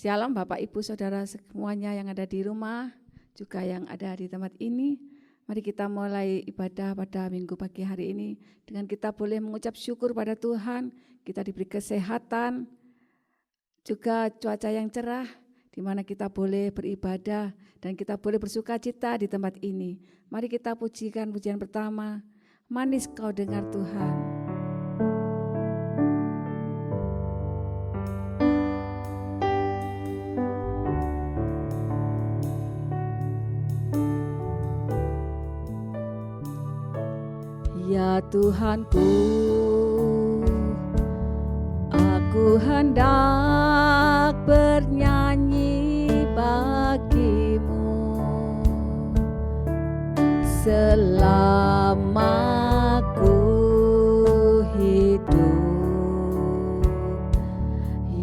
Shalom Bapak Ibu Saudara semuanya yang ada di rumah, juga yang ada di tempat ini. Mari kita mulai ibadah pada minggu pagi hari ini dengan kita boleh mengucap syukur pada Tuhan. Kita diberi kesehatan, juga cuaca yang cerah, di mana kita boleh beribadah dan kita boleh bersuka cita di tempat ini. Mari kita pujikan pujian pertama, manis kau dengar Tuhan. Ya Tuhanku, aku hendak bernyanyi bagimu selama ku hidup.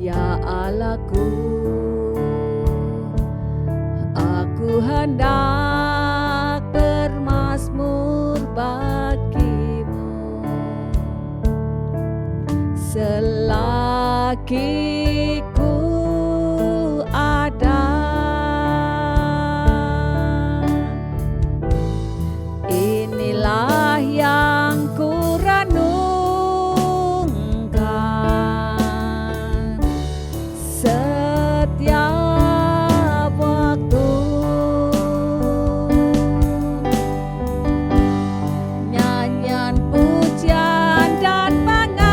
Ya Allahku, aku hendak bermazmur bagimu selagi ku ada. Inilah yang ku renungkan setiap waktu. Nyanyian pujian dan pengagungan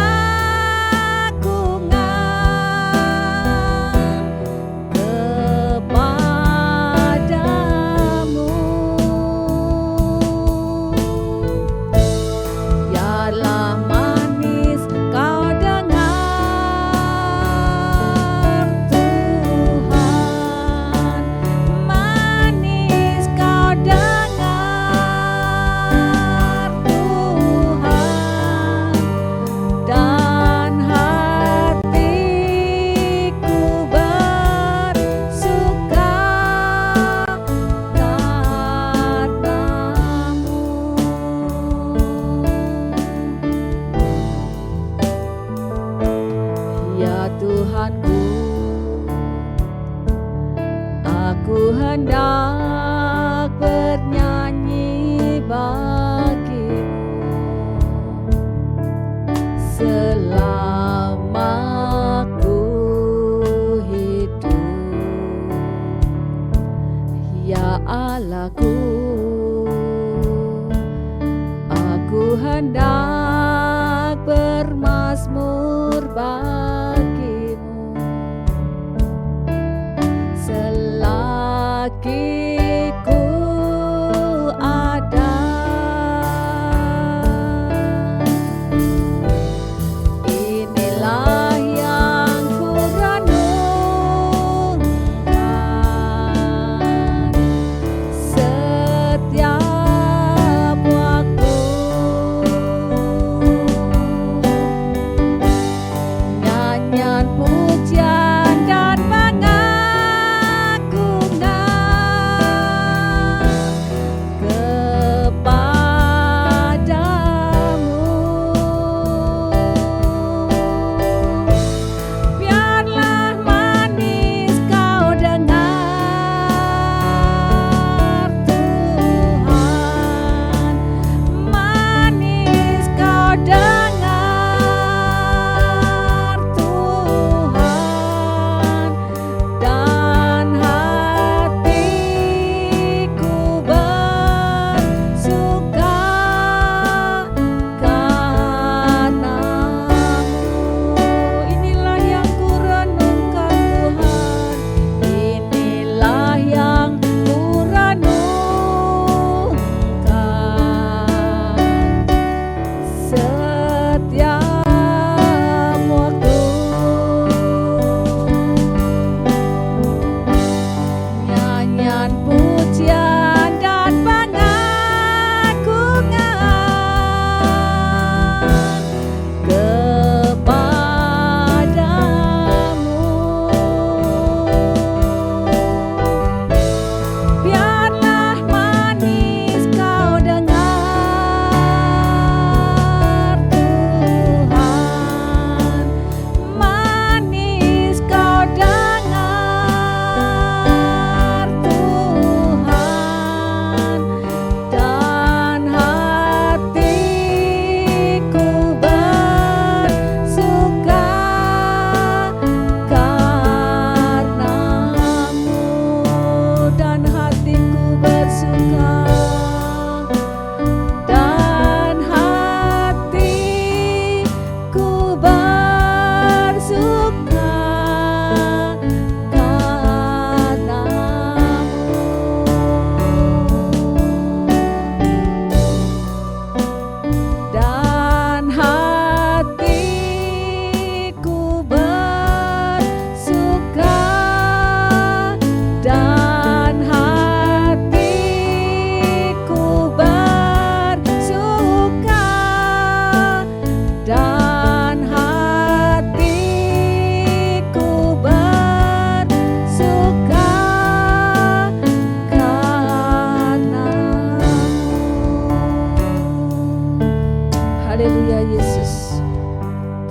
Yesus.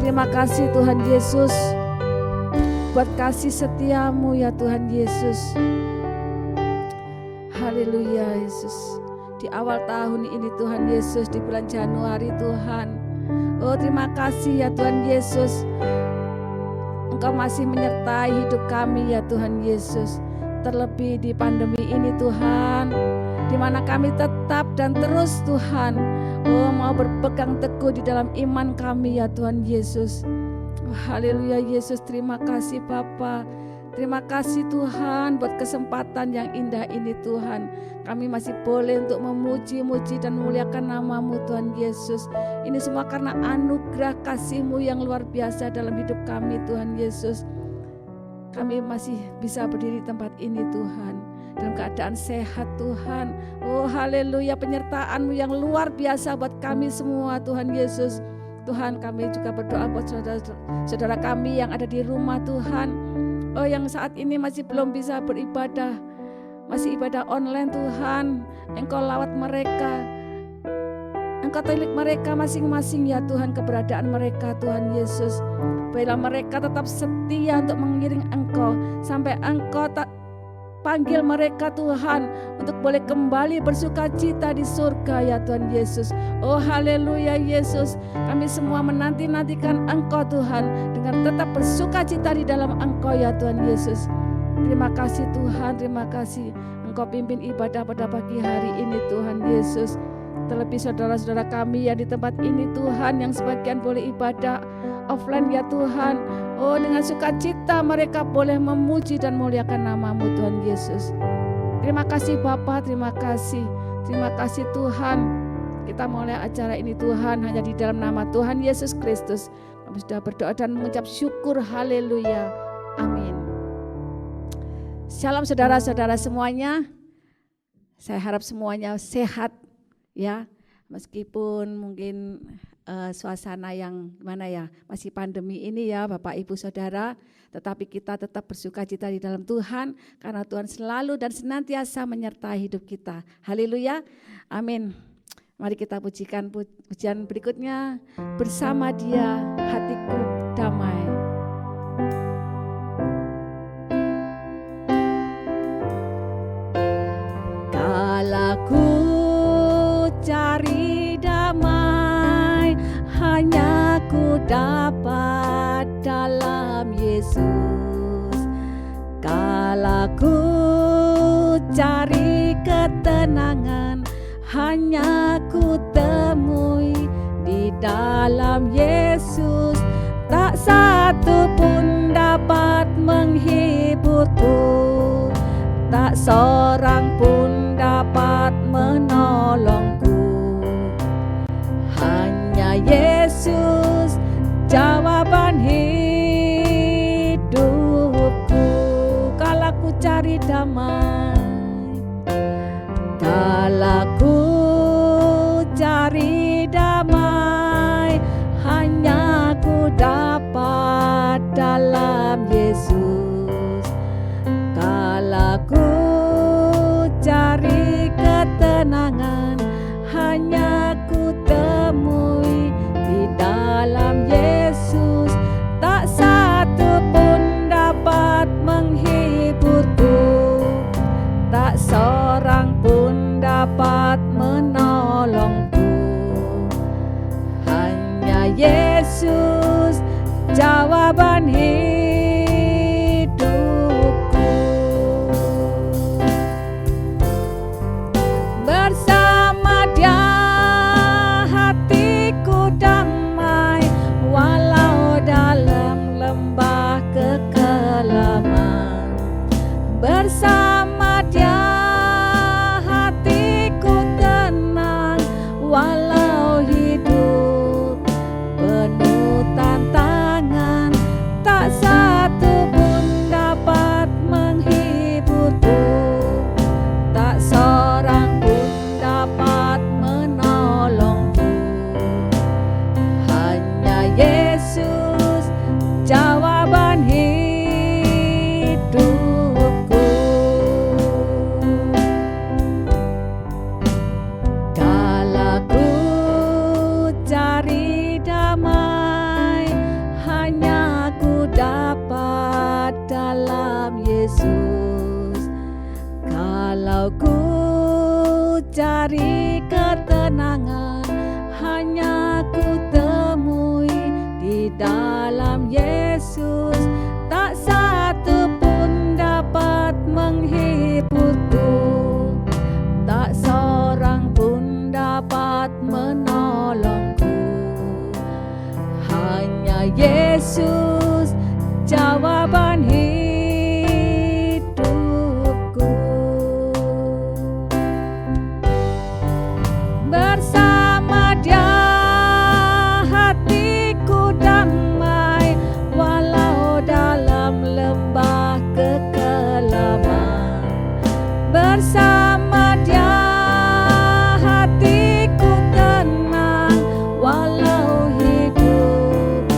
Terima kasih Tuhan Yesus buat kasih setiamu ya Tuhan Yesus. Haleluya Yesus. Di awal tahun ini Tuhan Yesus, di bulan Januari Tuhan. Oh terima kasih ya Tuhan Yesus. Engkau masih menyertai hidup kami ya Tuhan Yesus. Terlebih di pandemi ini Tuhan, di mana kami tetap dan terus Tuhan mau berpegang teguh di dalam iman kami ya Tuhan Yesus. Haleluya Yesus, terima kasih Bapa. Terima kasih Tuhan buat kesempatan yang indah ini Tuhan. Kami masih boleh untuk memuji-muji dan memuliakan nama-Mu Tuhan Yesus. Ini semua karena anugerah kasih-Mu yang luar biasa dalam hidup kami Tuhan Yesus. Kami masih bisa berdiri di tempat ini Tuhan, dalam keadaan sehat Tuhan. Oh haleluya, penyertaan-Mu yang luar biasa buat kami semua Tuhan Yesus. Tuhan, kami juga berdoa buat saudara kami yang ada di rumah Tuhan. Oh yang saat ini masih belum bisa beribadah, masih ibadah online Tuhan. Engkau lawat mereka, Engkau telik mereka masing-masing ya Tuhan, keberadaan mereka Tuhan Yesus. Biarlah mereka tetap setia untuk mengiring Engkau sampai Engkau tak panggil mereka Tuhan untuk boleh kembali bersuka cita di surga ya Tuhan Yesus. Oh haleluya Yesus, kami semua menanti-nantikan Engkau Tuhan dengan tetap bersuka cita di dalam Engkau ya Tuhan Yesus. Terima kasih Tuhan, terima kasih Engkau pimpin ibadah pada pagi hari ini Tuhan Yesus. Terlebih saudara-saudara kami yang di tempat ini Tuhan, yang sebagian boleh ibadah offline ya Tuhan. Oh dengan sukacita mereka boleh memuji dan muliakan nama-Mu Tuhan Yesus. Terima kasih Bapa, terima kasih Tuhan. Kita mulai acara ini Tuhan hanya di dalam nama Tuhan Yesus Kristus. Kami sudah berdoa dan mengucap syukur, haleluya, amin. Shalom saudara-saudara semuanya. Saya harap semuanya sehat ya, meskipun mungkin suasana yang gimana ya, masih pandemi ini ya Bapak Ibu Saudara, tetapi kita tetap bersuka cita di dalam Tuhan karena Tuhan selalu dan senantiasa menyertai hidup kita. Haleluya, amin. Mari kita pujikan pujian berikutnya, bersama Dia hatiku damai. Kalaku cari damai, hanya ku dapat dalam Yesus. Kala ku cari ketenangan, hanya ku temui di dalam Yesus. Tak satu pun dapat menghiburku, tak seorang pun dapat menolongku. Hanya Yesus jawaban hidupku. Kala ku cari damai, kala ku cari damai, hanya ku dapat dalam Yesus. Kala ku cari ketenangan, hanya ku temui di dalam Yesus. Tak satu pun dapat menghiburku, tak seorang pun dapat menolongku. Hanya Yesus jawaban hidupku. Bersama Dia hatiku damai, walau dalam lembah kekelaman. Bersama Dia hatiku tenang, walau hidup penuh tantangan. Tak satu pun dapat menghiburku, tak seorang pun dapat menolongku. Hanya Yesus jawaban hidupku. Kala ku mencari ketenangan hanya ku temui di dalam Yesus. Tak satu pun dapat menghiburku, tak seorang pun dapat menolongku. Hanya Yesus jawaban hidupku. Bersama Dia hatiku damai, walau dalam lembah kekelaman. Bersama Dia hatiku tenang, walau hidup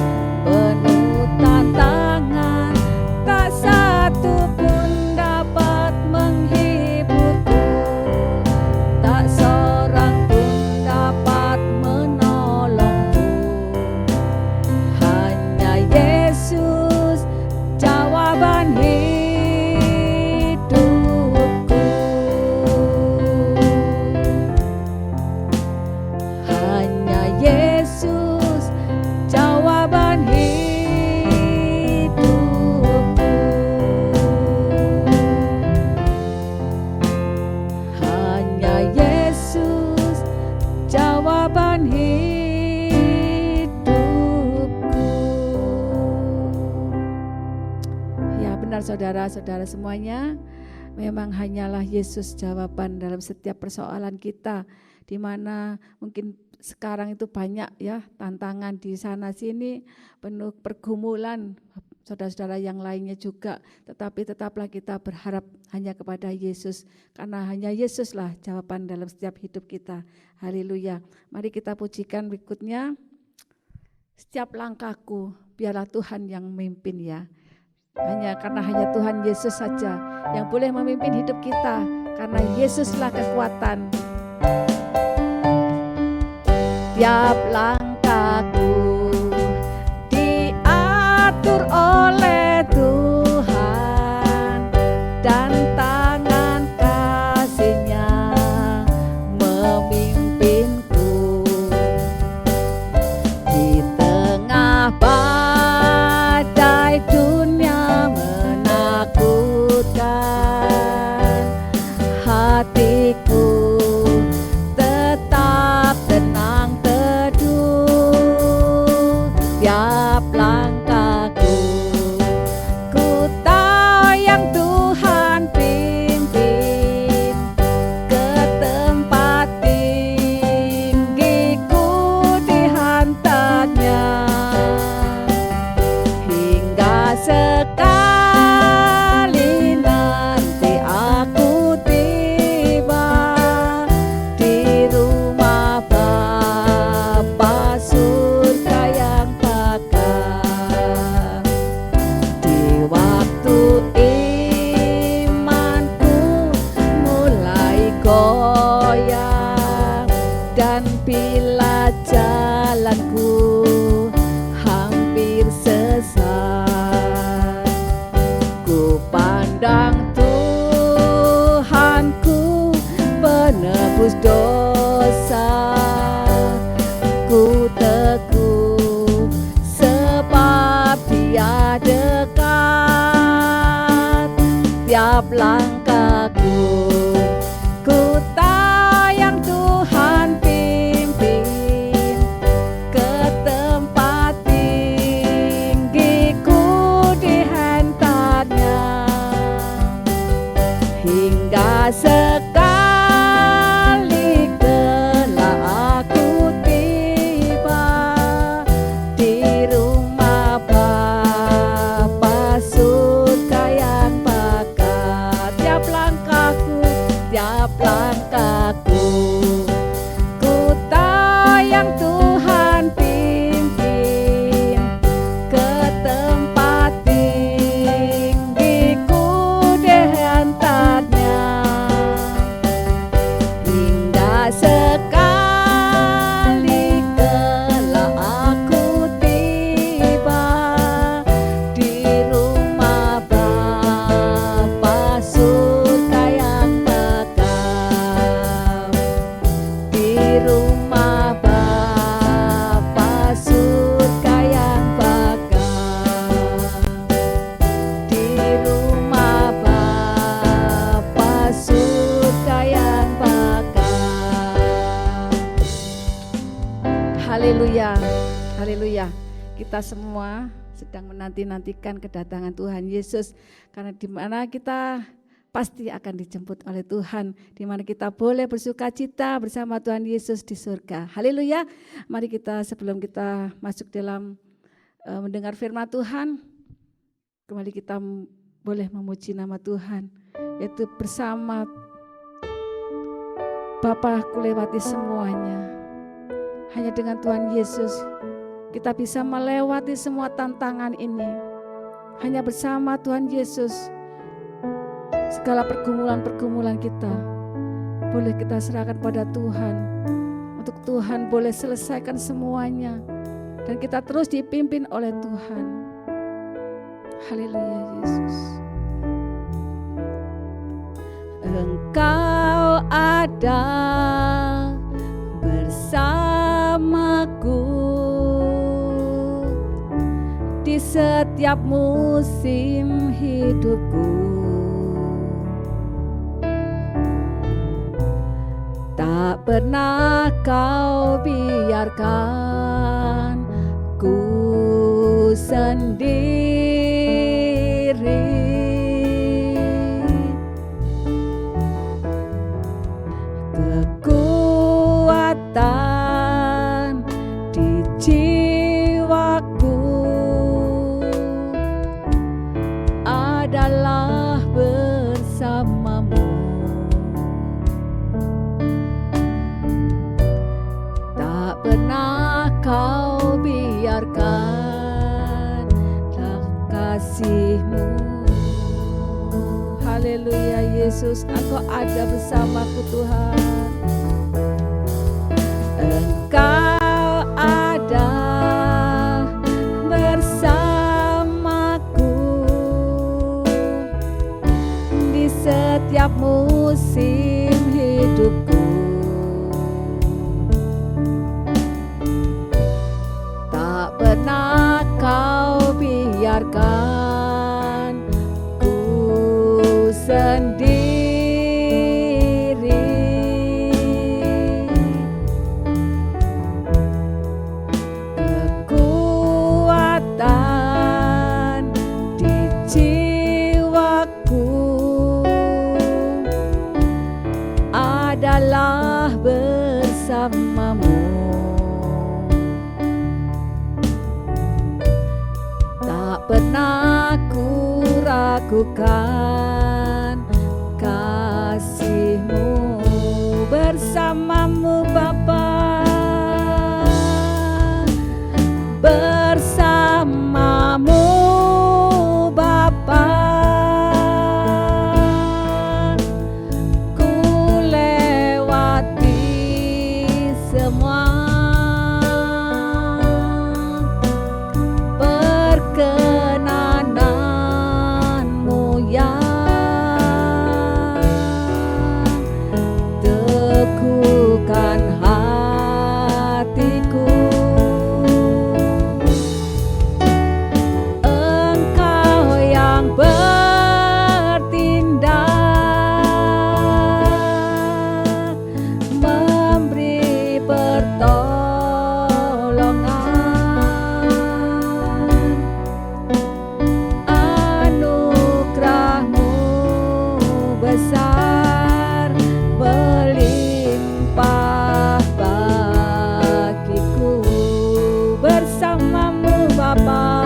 penuh tantangan. Tak satu pun dapat menghiburku, tak seorang pun dapat menolongku. Hanya Yesus jawaban hidupku. Hanya Yesus jawaban hidupku. Hanya Yesus jawaban hidupku. Ya benar saudara-saudara semuanya, memang hanyalah Yesus jawaban dalam setiap persoalan kita, di mana mungkin sekarang itu banyak ya tantangan di sana sini, penuh pergumulan saudara-saudara yang lainnya juga, tetapi tetaplah kita berharap hanya kepada Yesus, karena hanya Yesuslah jawaban dalam setiap hidup kita. Haleluya. Mari kita pujikan berikutnya, setiap langkahku biarlah Tuhan yang memimpin ya. Karena hanya Tuhan Yesus saja yang boleh memimpin hidup kita, karena Yesuslah kekuatan. Tiap langkahku diatur oleh Tuhan, dan tangan kasih-Nya memimpinku. Di tengah badai dunia menakutkan, hatiku tetap tenang teduh. Tiap langkahku ku tahu yang Tuhan pimpin, ke tempat tinggiku dihantarnya. Hingga sekali nanti aku tiba di rumah Bapa surga yang bakal. Di waktu imanku mulai goyang, dan bila jalanku hampir sesat, ku pandang Tuhanku penebus dosa. Ku teguh sebab Dia dekat. Tiap langkahku ku tahu yang Tuhan pimpin, ke tempat tinggiku dihantarnya. Hingga sekali kelak aku tiba di rumah Bapa surga yang bakal. Haleluya, haleluya. Kita semua sedang menanti-nantikan kedatangan Tuhan Yesus, karena di mana kita pasti akan dijemput oleh Tuhan, di mana kita boleh bersukacita bersama Tuhan Yesus di surga. Haleluya. Mari kita sebelum kita masuk dalam mendengar firman Tuhan, kembali kita boleh memuji nama Tuhan, yaitu bersama Bapa aku lewati semuanya. Hanya dengan Tuhan Yesus kita bisa melewati semua tantangan ini. Hanya bersama Tuhan Yesus segala pergumulan-pergumulan kita boleh kita serahkan pada Tuhan, untuk Tuhan boleh selesaikan semuanya, dan kita terus dipimpin oleh Tuhan. Haleluya Yesus. Engkau ada bersamaku di setiap musim hidupku. Tak pernah kau biarkan ku sendiri. Kekuatan di jiwaku adalah bersamamu. Tak pernah kau biarkan kasih-Mu. Haleluya Yesus, Engkau ada bersamaku Tuhan. Engkau ada bersamaku di setiap musim hidupku. Tak pernah kau biarkan ku sendiri. Kekuatan di jiwaku adalah bersamamu. Tak pernah ku ragukan kasih-Mu. Bersamamu Bapa, bersamamu Bapa, ku lewati semua perkenanan-Mu yang teguhkan hatiku. Engkau yang bertindak, memberi pertolongan. Anugerah-Mu besar, berlimpah bagiku. Bersamamu Bapa,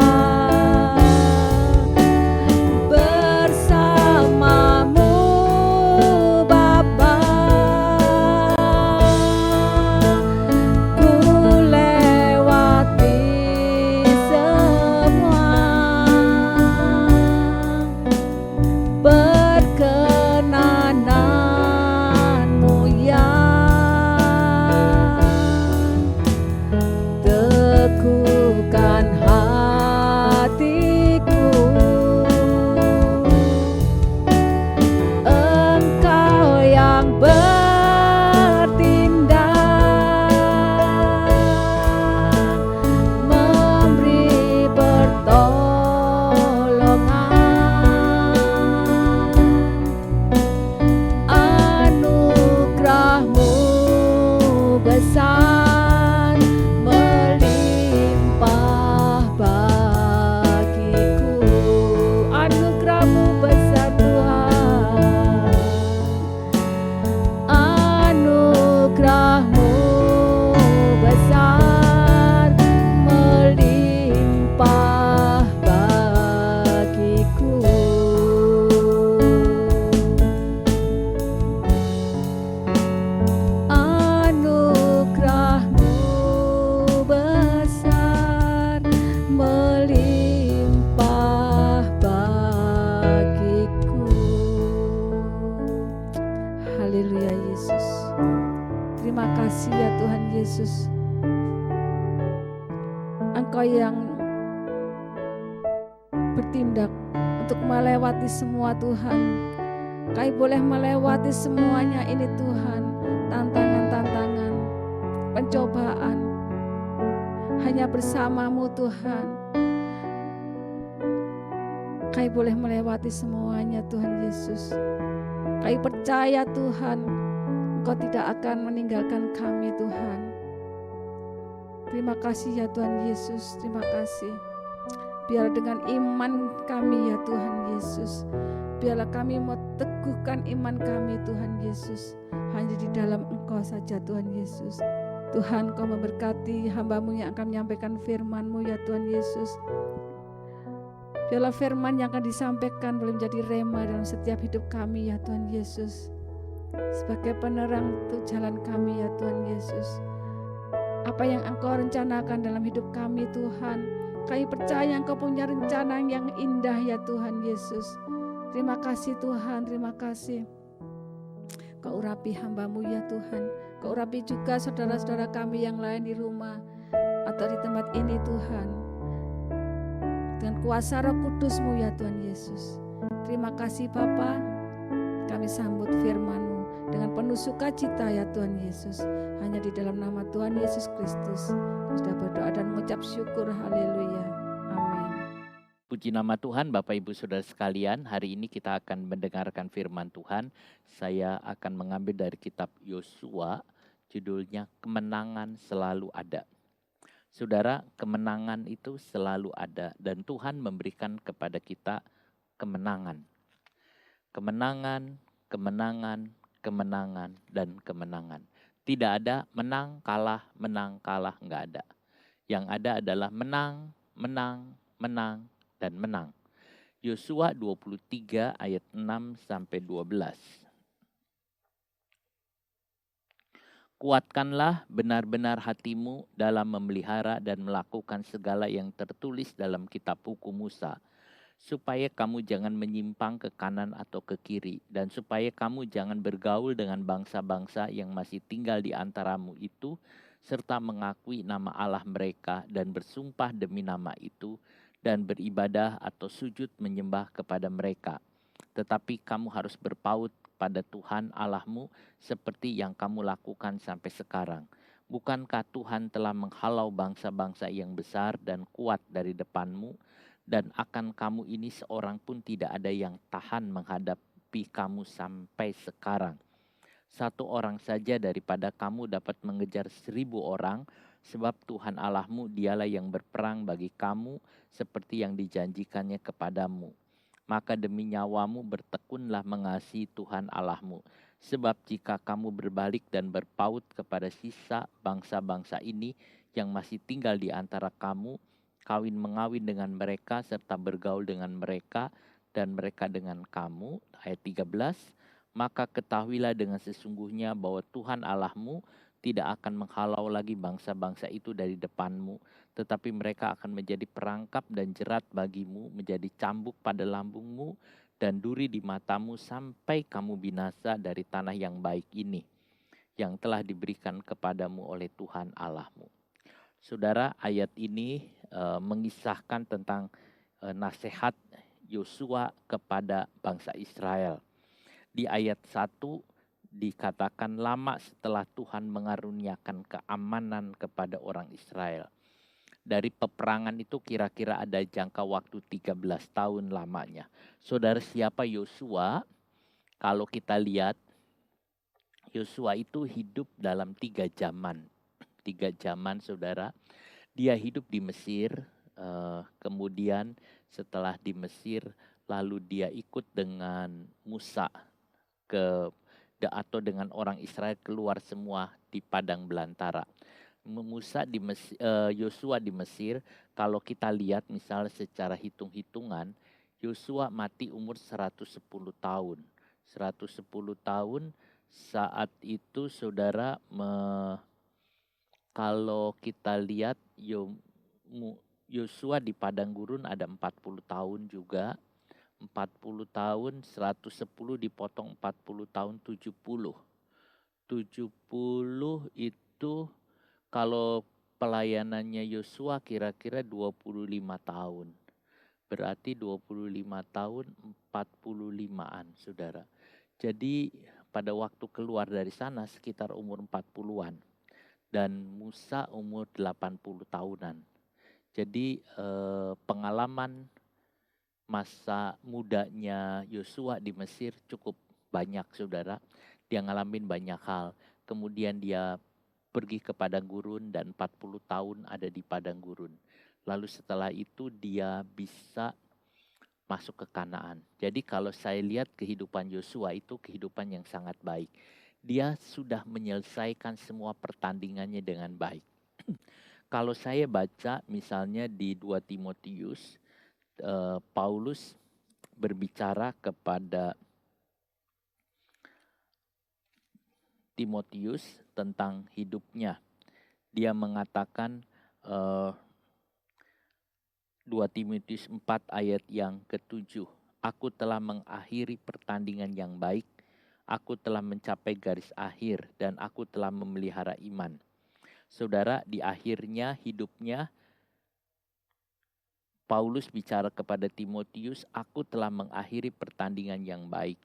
bersamamu Bapa, Yesus. Engkau yang bertindak untuk melewati semua Tuhan. Kami boleh melewati semuanya ini Tuhan, tantangan-tantangan, pencobaan, hanya bersama-Mu Tuhan. Kami boleh melewati semuanya Tuhan Yesus. Kami percaya Tuhan, Engkau tidak akan meninggalkan kami Tuhan. Terima kasih ya Tuhan Yesus, terima kasih. Biar dengan iman kami ya Tuhan Yesus, biarlah kami mau teguhkan iman kami Tuhan Yesus, hanya di dalam Engkau saja Tuhan Yesus. Tuhan, Kau memberkati hamba-Mu yang akan menyampaikan firman-Mu ya Tuhan Yesus. Biarlah firman yang akan disampaikan boleh menjadi rema dalam setiap hidup kami ya Tuhan Yesus. Sebagai penerang untuk jalan kami ya Tuhan Yesus. Apa yang Engkau rencanakan dalam hidup kami Tuhan, kami percaya Engkau punya rencana yang indah ya Tuhan Yesus. Terima kasih Tuhan, terima kasih. Kau urapi hamba-Mu ya Tuhan. Kau urapi juga saudara-saudara kami yang lain di rumah atau di tempat ini Tuhan. Dengan kuasa Roh Kudus-Mu ya Tuhan Yesus. Terima kasih Bapa. Kami sambut firman-Mu dengan penuh sukacita ya Tuhan Yesus. Hanya di dalam nama Tuhan Yesus Kristus sudah berdoa dan mengucap syukur. Haleluya. Amin. Puji nama Tuhan, Bapak Ibu Saudara sekalian. Hari ini kita akan mendengarkan firman Tuhan. Saya akan mengambil dari kitab Yosua, judulnya Kemenangan Selalu Ada. Saudara, kemenangan itu selalu ada dan Tuhan memberikan kepada kita kemenangan. Kemenangan, kemenangan, kemenangan, dan kemenangan. Tidak ada menang, kalah, enggak ada. Yang ada adalah menang, menang, menang, dan menang. Yosua 23 ayat 6 sampai 12. Kuatkanlah benar-benar hatimu dalam memelihara dan melakukan segala yang tertulis dalam kitab hukum Musa, supaya kamu jangan menyimpang ke kanan atau ke kiri, dan supaya kamu jangan bergaul dengan bangsa-bangsa yang masih tinggal di antaramu itu, serta mengakui nama Allah mereka dan bersumpah demi nama itu, dan beribadah atau sujud menyembah kepada mereka. Tetapi kamu harus berpaut pada Tuhan Allahmu seperti yang kamu lakukan sampai sekarang. Bukankah Tuhan telah menghalau bangsa-bangsa yang besar dan kuat dari depanmu, dan akan kamu ini seorang pun tidak ada yang tahan menghadapi kamu sampai sekarang. Satu orang saja daripada kamu dapat mengejar 1000 orang, sebab Tuhan Allahmu dialah yang berperang bagi kamu seperti yang dijanjikannya kepadamu. Maka demi nyawamu bertekunlah mengasihi Tuhan Allahmu. Sebab jika kamu berbalik dan berpaut kepada sisa bangsa-bangsa ini yang masih tinggal di antara kamu, kawin mengawin dengan mereka serta bergaul dengan mereka dan mereka dengan kamu. Ayat 13, maka ketahuilah dengan sesungguhnya bahwa Tuhan Allahmu tidak akan menghalau lagi bangsa-bangsa itu dari depanmu, tetapi mereka akan menjadi perangkap dan jerat bagimu, menjadi cambuk pada lambungmu dan duri di matamu sampai kamu binasa dari tanah yang baik ini, yang telah diberikan kepadamu oleh Tuhan Allahmu. Saudara, ayat ini mengisahkan tentang nasihat Yosua kepada bangsa Israel. Di ayat 1 dikatakan lama setelah Tuhan mengaruniakan keamanan kepada orang Israel. Dari peperangan itu kira-kira ada jangka waktu 13 tahun lamanya. Saudara, siapa Yosua? Kalau kita lihat, Yosua itu hidup dalam 3 zaman. 3 zaman saudara. Dia hidup di Mesir, kemudian setelah di Mesir lalu dia ikut dengan Musa atau dengan orang Israel keluar semua di padang belantara. Yosua di Mesir, kalau kita lihat misalnya secara hitung-hitungan, Yosua mati umur 110 tahun. 110 tahun saat itu saudara, kalau kita lihat Yosua di padang gurun ada 40 tahun juga. 40 tahun, 110 dipotong 40 tahun, 70. 70 itu Kalau pelayanannya Yosua kira-kira 25 tahun. Berarti 25 tahun 45-an, Saudara. Jadi pada waktu keluar dari sana sekitar umur 40-an. Dan Musa umur 80 tahunan. Jadi pengalaman masa mudanya Yosua di Mesir cukup banyak, Saudara. Dia ngalamin banyak hal. Kemudian dia pergi ke padang gurun dan 40 tahun ada di padang gurun. Lalu setelah itu dia bisa masuk ke Kanaan. Jadi kalau saya lihat kehidupan Yosua itu kehidupan yang sangat baik. Dia sudah menyelesaikan semua pertandingannya dengan baik. Kalau saya baca misalnya di 2 Timotius, Paulus berbicara kepada Timotius tentang hidupnya. Dia mengatakan 2 Timotius 4 ayat yang ke-7. Aku telah mengakhiri pertandingan yang baik, aku telah mencapai garis akhir, dan aku telah memelihara iman. Saudara, di akhirnya hidupnya, Paulus bicara kepada Timotius, aku telah mengakhiri pertandingan yang baik.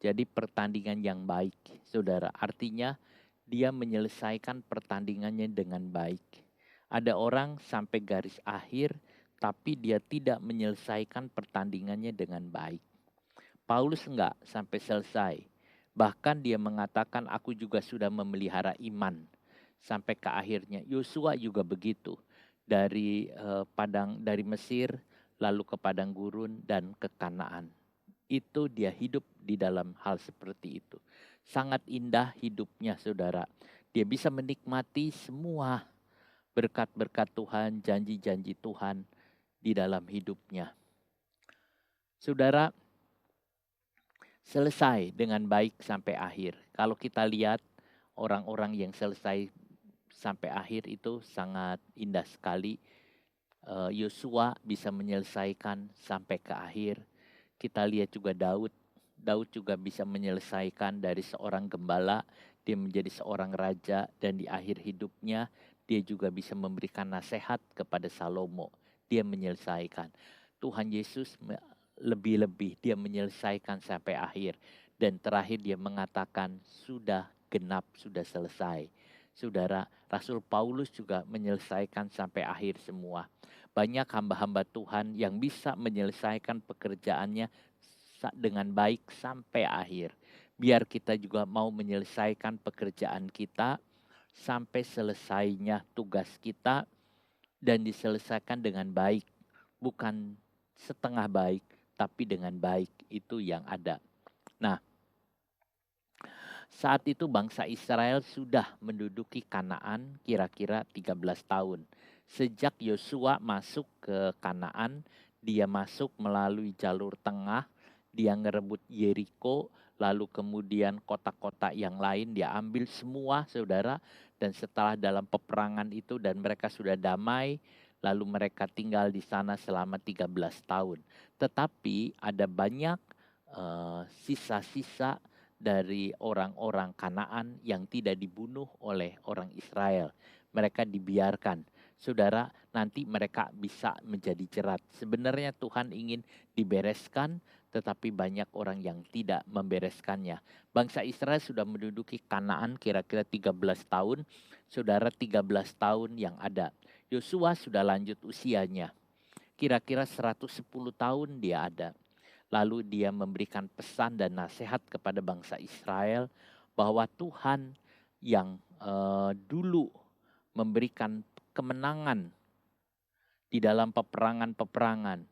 Jadi pertandingan yang baik, saudara, artinya dia menyelesaikan pertandingannya dengan baik. Ada orang sampai garis akhir, tapi dia tidak menyelesaikan pertandingannya dengan baik. Paulus enggak sampai selesai. Bahkan dia mengatakan aku juga sudah memelihara iman sampai ke akhirnya. Yosua juga begitu. Dari dari Mesir lalu ke padang gurun dan ke Kanaan. Itu dia hidup di dalam hal seperti itu. Sangat indah hidupnya, saudara. Dia bisa menikmati semua berkat-berkat Tuhan, janji-janji Tuhan di dalam hidupnya. Saudara, selesai dengan baik sampai akhir. Kalau kita lihat orang-orang yang selesai sampai akhir itu sangat indah sekali. Yosua bisa menyelesaikan sampai ke akhir. Kita lihat juga Daud juga bisa menyelesaikan dari seorang gembala, dia menjadi seorang raja, dan di akhir hidupnya dia juga bisa memberikan nasihat kepada Salomo. Dia menyelesaikan. Tuhan Yesus lebih-lebih dia menyelesaikan sampai akhir. Dan terakhir dia mengatakan sudah genap, sudah selesai. Saudara, Rasul Paulus juga menyelesaikan sampai akhir semua. Banyak hamba-hamba Tuhan yang bisa menyelesaikan pekerjaannya dengan baik sampai akhir. Biar kita juga mau menyelesaikan pekerjaan kita sampai selesainya tugas kita dan diselesaikan dengan baik. Bukan setengah baik, tapi dengan baik. Itu yang ada. Nah, saat itu bangsa Israel sudah menduduki Kanaan kira-kira 13 tahun. Sejak Yosua masuk ke Kanaan, dia masuk melalui jalur tengah, dia ngerebut Yeriko, lalu kemudian kota-kota yang lain dia ambil semua, saudara. Dan setelah dalam peperangan itu dan mereka sudah damai, lalu mereka tinggal di sana selama 13 tahun. Tetapi ada banyak sisa-sisa dari orang-orang Kanaan yang tidak dibunuh oleh orang Israel. Mereka dibiarkan. Saudara, nanti mereka bisa menjadi jerat. Sebenarnya Tuhan ingin dibereskan, tetapi banyak orang yang tidak membereskannya. Bangsa Israel sudah menduduki Kanaan kira-kira 13 tahun. Saudara, 13 tahun yang ada. Yosua sudah lanjut usianya. Kira-kira 110 tahun dia ada. Lalu dia memberikan pesan dan nasihat kepada bangsa Israel bahwa Tuhan yang dulu memberikan kemenangan di dalam peperangan-peperangan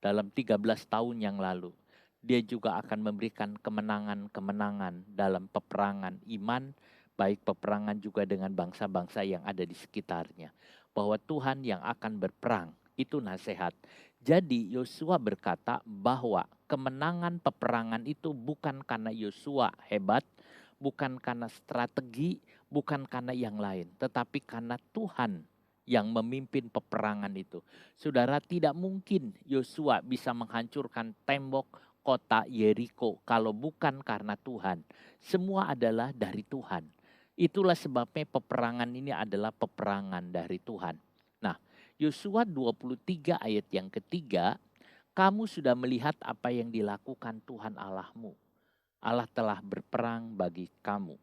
dalam 13 tahun yang lalu. Dia juga akan memberikan kemenangan-kemenangan dalam peperangan iman, baik peperangan juga dengan bangsa-bangsa yang ada di sekitarnya. Bahwa Tuhan yang akan berperang, itu nasihat. Jadi Yosua berkata bahwa kemenangan peperangan itu bukan karena Yosua hebat, bukan karena strategi, bukan karena yang lain, tetapi karena Tuhan yang memimpin peperangan itu. Saudara, tidak mungkin Yosua bisa menghancurkan tembok kota Yeriko kalau bukan karena Tuhan. Semua adalah dari Tuhan. Itulah sebabnya peperangan ini adalah peperangan dari Tuhan. Nah, Yosua 23 ayat yang ketiga, kamu sudah melihat apa yang dilakukan Tuhan Allahmu. Allah telah berperang bagi kamu.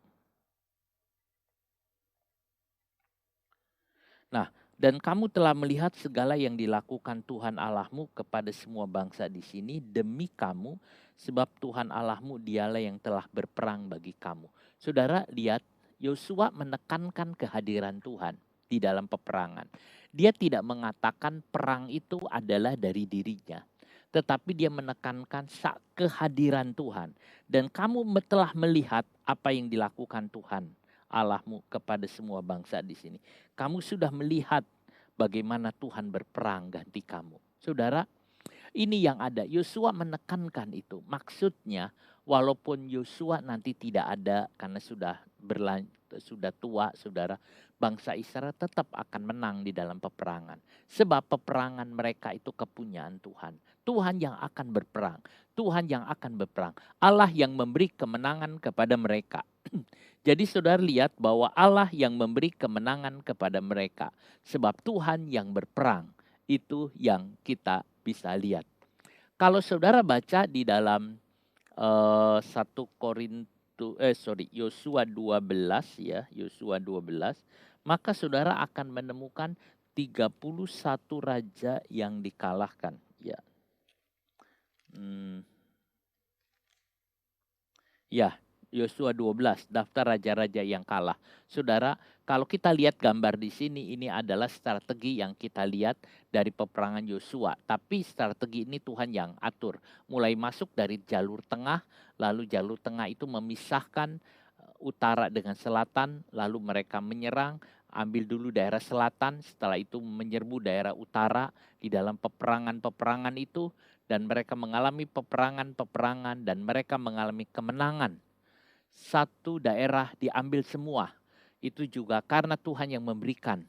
Nah, dan kamu telah melihat segala yang dilakukan Tuhan Allahmu kepada semua bangsa di sini demi kamu, sebab Tuhan Allahmu dialah yang telah berperang bagi kamu. Saudara lihat, Yosua menekankan kehadiran Tuhan di dalam peperangan. Dia tidak mengatakan perang itu adalah dari dirinya, tetapi dia menekankan kehadiran Tuhan. Dan kamu telah melihat apa yang dilakukan Tuhan Allahmu kepada semua bangsa di sini. Kamu sudah melihat bagaimana Tuhan berperang ganti kamu. Saudara, ini yang ada. Yosua menekankan itu. Maksudnya, walaupun Yosua nanti tidak ada karena sudah tua, saudara, bangsa Israel tetap akan menang di dalam peperangan. Sebab peperangan mereka itu kepunyaan Tuhan. Tuhan yang akan berperang. Tuhan yang akan berperang. Allah yang memberi kemenangan kepada mereka. Jadi saudara lihat bahwa Allah yang memberi kemenangan kepada mereka. Sebab Tuhan yang berperang. Itu yang kita bisa lihat. Kalau saudara baca di dalam 1 Yosua 12 ya, Yosua 12, maka saudara akan menemukan 31 raja yang dikalahkan ya. Ya, Yosua 12, daftar raja-raja yang kalah. Saudara, kalau kita lihat gambar di sini, ini adalah strategi yang kita lihat dari peperangan Yosua. Tapi strategi ini Tuhan yang atur. Mulai masuk dari jalur tengah, lalu jalur tengah itu memisahkan utara dengan selatan, lalu mereka menyerang, ambil dulu daerah selatan, setelah itu menyerbu daerah utara di dalam peperangan-peperangan itu. Dan mereka mengalami peperangan-peperangan dan mereka mengalami kemenangan. Satu daerah diambil semua. Itu juga karena Tuhan yang memberikan.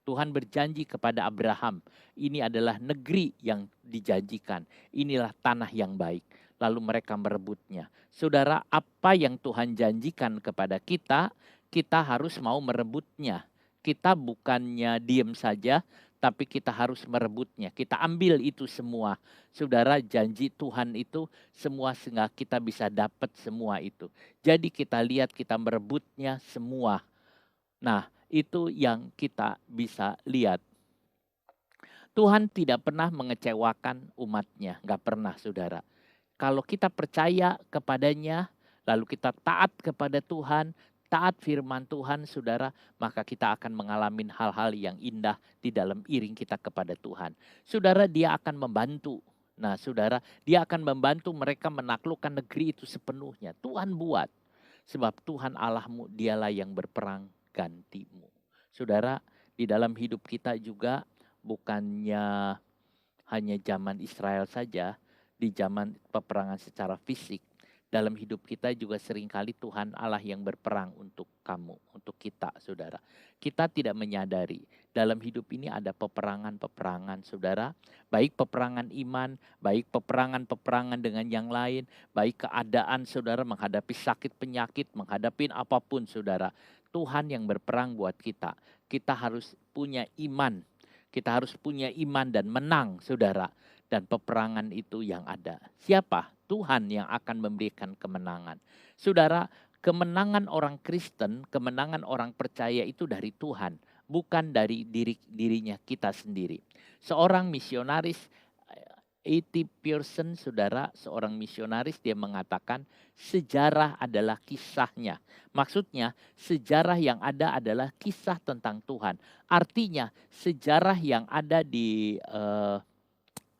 Tuhan berjanji kepada Abraham, ini adalah negeri yang dijanjikan. Inilah tanah yang baik. Lalu mereka merebutnya. Saudara, apa yang Tuhan janjikan kepada kita, kita harus mau merebutnya. Kita bukannya diam saja, tapi kita harus merebutnya. Kita ambil itu semua. Saudara, janji Tuhan itu semua sehingga kita bisa dapat semua itu. Jadi kita lihat kita merebutnya semua. Nah, itu yang kita bisa lihat. Tuhan tidak pernah mengecewakan umatnya. Gak pernah, saudara. Kalau kita percaya kepadanya, lalu kita taat kepada Tuhan, taat firman Tuhan, saudara, maka kita akan mengalami hal-hal yang indah di dalam iring kita kepada Tuhan. Saudara, dia akan membantu. Nah, saudara, dia akan membantu mereka menaklukkan negeri itu sepenuhnya. Tuhan buat. Sebab Tuhan Allahmu, dialah yang berperang gantimu. Saudara, di dalam hidup kita juga bukannya hanya zaman Israel saja, di zaman peperangan secara fisik, dalam hidup kita juga seringkali Tuhan Allah yang berperang untuk kamu, untuk kita, saudara. Kita tidak menyadari dalam hidup ini ada peperangan-peperangan, saudara. Baik peperangan iman, baik peperangan-peperangan dengan yang lain, baik keadaan saudara menghadapi sakit penyakit, menghadapi apapun, saudara. Tuhan yang berperang buat kita. Kita harus punya iman. Kita harus punya iman dan menang, saudara. Dan peperangan itu yang ada. Siapa? Tuhan yang akan memberikan kemenangan. Saudara, kemenangan orang Kristen, kemenangan orang percaya itu dari Tuhan. Bukan dari dirinya kita sendiri. Seorang misionaris, A.T. Pierson, saudara, seorang misionaris, dia mengatakan sejarah adalah kisahnya. Maksudnya sejarah yang ada adalah kisah tentang Tuhan. Artinya sejarah yang ada di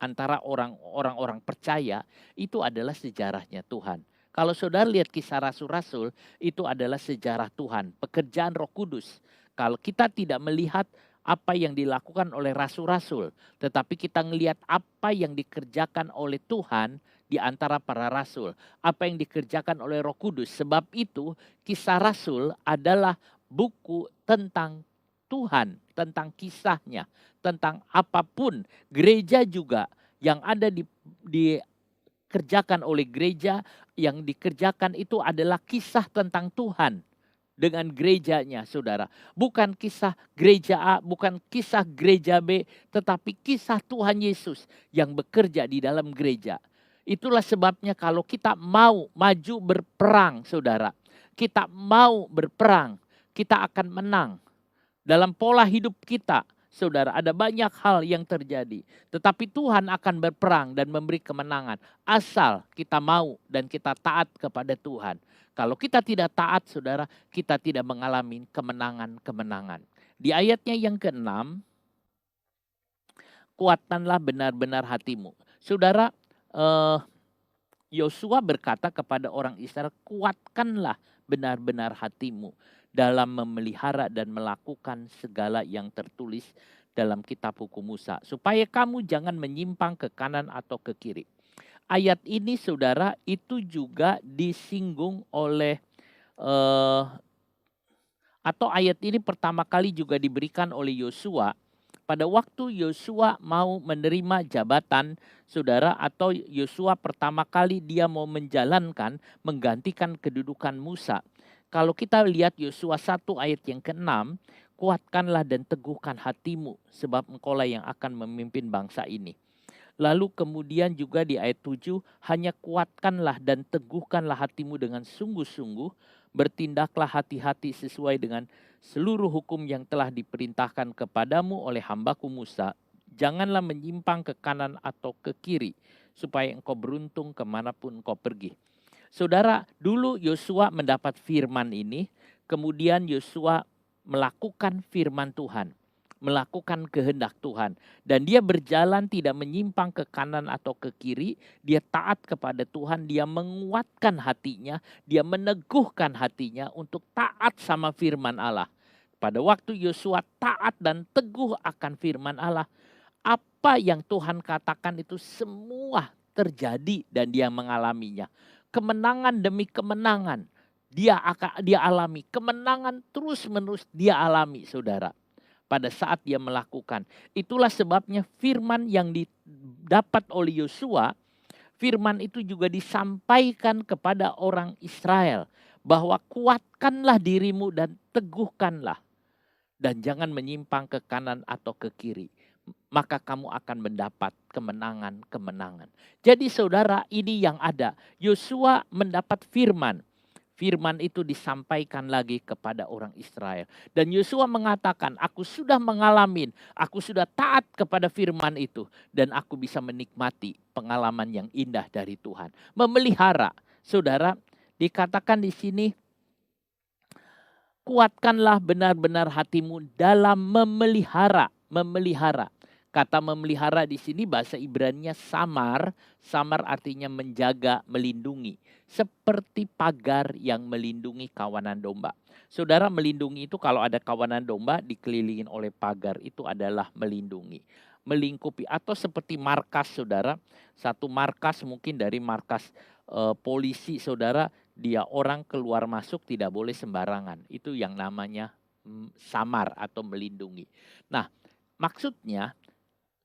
antara orang-orang percaya itu adalah sejarahnya Tuhan. Kalau saudara lihat kisah rasul-rasul, itu adalah sejarah Tuhan, pekerjaan Roh Kudus. Kalau kita tidak melihat apa yang dilakukan oleh rasul-rasul, tetapi kita melihat apa yang dikerjakan oleh Tuhan di antara para rasul, apa yang dikerjakan oleh Roh Kudus. Sebab itu kisah rasul adalah buku tentang Tuhan, tentang kisahnya, tentang apapun. Gereja juga yang ada dikerjakan oleh gereja, yang dikerjakan itu adalah kisah tentang Tuhan. dengan gerejanya, saudara. Bukan kisah gereja A, bukan kisah gereja B, tetapi kisah Tuhan Yesus yang bekerja di dalam gereja. Itulah sebabnya kalau kita mau maju berperang, saudara, kita mau berperang, kita akan menang. Dalam pola hidup kita, saudara, ada banyak hal yang terjadi. Tetapi Tuhan akan berperang dan memberi kemenangan. Asal kita mau dan kita taat kepada Tuhan. Kalau kita tidak taat, saudara, kita tidak mengalami kemenangan-kemenangan. Di ayatnya yang ke-6, kuatkanlah benar-benar hatimu. Saudara, Yosua berkata kepada orang Israel, kuatkanlah benar-benar hatimu dalam memelihara dan melakukan segala yang tertulis dalam kitab hukum Musa, supaya kamu jangan menyimpang ke kanan atau ke kiri. Ayat ini, saudara, itu juga disinggung oleh atau ayat ini pertama kali juga diberikan oleh Yosua pada waktu Yosua mau menerima jabatan, saudara, atau Yosua pertama kali dia mau menjalankan, menggantikan kedudukan Musa. Kalau kita lihat Yosua 1 ayat yang ke-6, kuatkanlah dan teguhkan hatimu, sebab engkaulah yang akan memimpin bangsa ini. Lalu kemudian juga di ayat 7, hanya kuatkanlah dan teguhkanlah hatimu dengan sungguh-sungguh, bertindaklah hati-hati sesuai dengan seluruh hukum yang telah diperintahkan kepadamu oleh hambaku Musa. Janganlah menyimpang ke kanan atau ke kiri, supaya engkau beruntung kemanapun engkau pergi. Saudara, dulu Yosua mendapat firman ini, kemudian Yosua melakukan firman Tuhan, melakukan kehendak Tuhan. Dan dia berjalan tidak menyimpang ke kanan atau ke kiri, dia taat kepada Tuhan, dia menguatkan hatinya, dia meneguhkan hatinya untuk taat sama firman Allah. Pada waktu Yosua taat dan teguh akan firman Allah, apa yang Tuhan katakan itu semua terjadi dan dia mengalaminya. Kemenangan demi kemenangan dia alami, kemenangan terus-menerus dia alami, saudara. Pada saat dia melakukan. Itulah sebabnya firman yang didapat oleh Yosua, firman itu juga disampaikan kepada orang Israel. Bahwa kuatkanlah dirimu dan teguhkanlah. Dan jangan menyimpang ke kanan atau ke kiri. Maka kamu akan mendapat kemenangan-kemenangan. Jadi saudara, ini yang ada. Yosua mendapat firman. Firman itu disampaikan lagi kepada orang Israel. Dan Yosua mengatakan, aku sudah mengalami, aku sudah taat kepada firman itu. Dan aku bisa menikmati pengalaman yang indah dari Tuhan. Memelihara. Saudara, dikatakan di sini, kuatkanlah benar-benar hatimu dalam memelihara. Memelihara. Kata memelihara di sini bahasa Ibrani-nya samar. Samar artinya menjaga, melindungi. Seperti pagar yang melindungi kawanan domba. Saudara, melindungi itu kalau ada kawanan domba dikelilingin oleh pagar, itu adalah melindungi. Melingkupi atau seperti markas, saudara. Satu markas mungkin dari markas polisi, saudara. Dia orang keluar masuk tidak boleh sembarangan. Itu yang namanya samar atau melindungi. Nah, maksudnya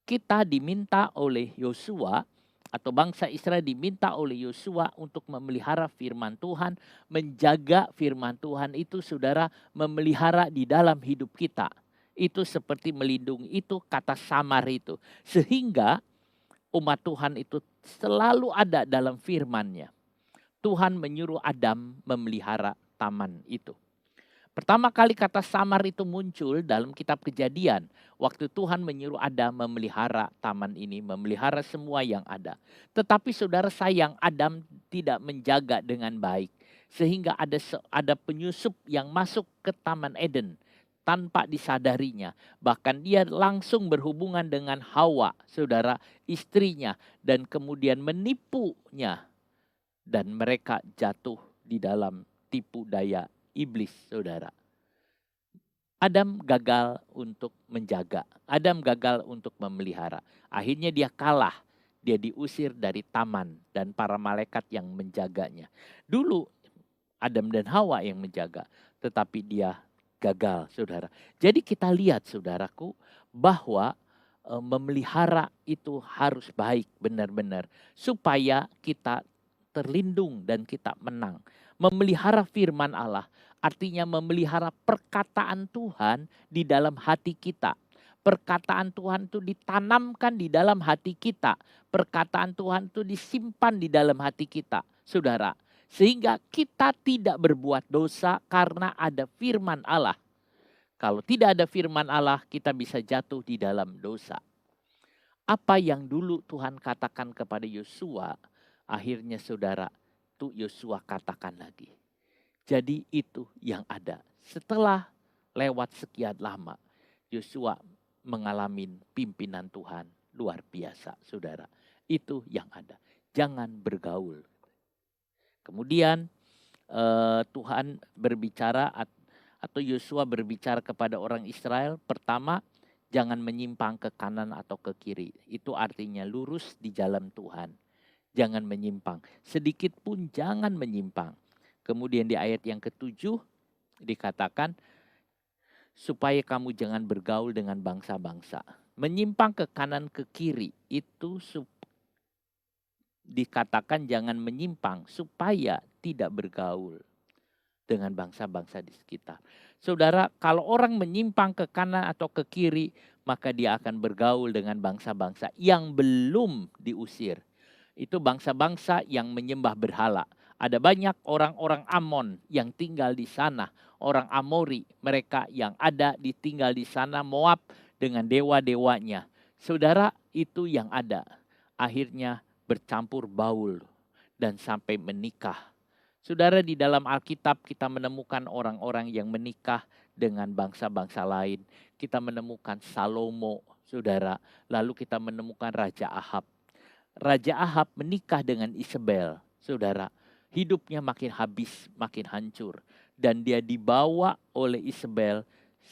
kita diminta oleh Yosua atau bangsa Israel diminta oleh Yosua untuk memelihara firman Tuhan, menjaga firman Tuhan itu, saudara, memelihara di dalam hidup kita. Itu seperti melindungi, itu kata samar itu. Sehingga umat Tuhan itu selalu ada dalam firman-Nya. Tuhan menyuruh Adam memelihara taman itu. Pertama kali kata samar itu muncul dalam kitab Kejadian. Waktu Tuhan menyuruh Adam memelihara taman ini, memelihara semua yang ada. Tetapi saudara sayang, Adam tidak menjaga dengan baik. Sehingga ada penyusup yang masuk ke Taman Eden tanpa disadarinya. Bahkan dia langsung berhubungan dengan Hawa, saudara, istrinya. Dan kemudian menipunya. Dan mereka jatuh di dalam tipu daya iblis, saudara. Adam gagal untuk menjaga. Adam gagal untuk memelihara. Akhirnya dia kalah. Dia diusir dari taman dan para malaikat yang menjaganya. Dulu Adam dan Hawa yang menjaga. Tetapi dia gagal, saudara. Jadi kita lihat, saudaraku, bahwa memelihara itu harus baik benar-benar. Supaya kita terlindung dan kita menang. Memelihara firman Allah artinya memelihara perkataan Tuhan di dalam hati kita. Perkataan Tuhan itu ditanamkan di dalam hati kita. Perkataan Tuhan itu disimpan di dalam hati kita, saudara. Sehingga kita tidak berbuat dosa karena ada firman Allah. Kalau tidak ada firman Allah, kita bisa jatuh di dalam dosa. Apa yang dulu Tuhan katakan kepada Yosua, akhirnya saudara, itu Yosua katakan lagi. Jadi itu yang ada. Setelah lewat sekian lama, Yosua mengalami pimpinan Tuhan luar biasa, saudara. Itu yang ada. Jangan bergaul. Kemudian Tuhan berbicara atau Yosua berbicara kepada orang Israel. Pertama, jangan menyimpang ke kanan atau ke kiri. Itu artinya lurus di jalan Tuhan. Jangan menyimpang. Sedikit pun jangan menyimpang. Kemudian di ayat yang ke-7 dikatakan, supaya kamu jangan bergaul dengan bangsa-bangsa. Menyimpang ke kanan ke kiri itu dikatakan jangan menyimpang supaya tidak bergaul dengan bangsa-bangsa di sekitar. Saudara, kalau orang menyimpang ke kanan atau ke kiri, maka dia akan bergaul dengan bangsa-bangsa yang belum diusir. Itu bangsa-bangsa yang menyembah berhala. Ada banyak orang-orang Amon yang tinggal di sana. Orang Amori, mereka yang tinggal di sana, Moab dengan dewa-dewanya. Saudara, itu yang ada. Akhirnya bercampur baur dan sampai menikah. Saudara, di dalam Alkitab kita menemukan orang-orang yang menikah dengan bangsa-bangsa lain. Kita menemukan Salomo, saudara. Lalu kita menemukan Raja Ahab. Raja Ahab menikah dengan Isabel, saudara. Hidupnya makin habis, makin hancur. Dan dia dibawa oleh Isabel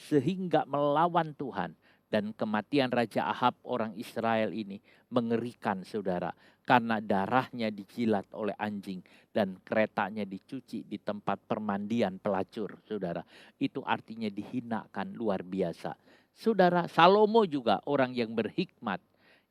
sehingga melawan Tuhan. Dan kematian Raja Ahab orang Israel ini mengerikan, saudara. Karena darahnya dijilat oleh anjing dan keretanya dicuci di tempat permandian pelacur, saudara. Itu artinya dihinakan luar biasa. Saudara, Salomo juga orang yang berhikmat.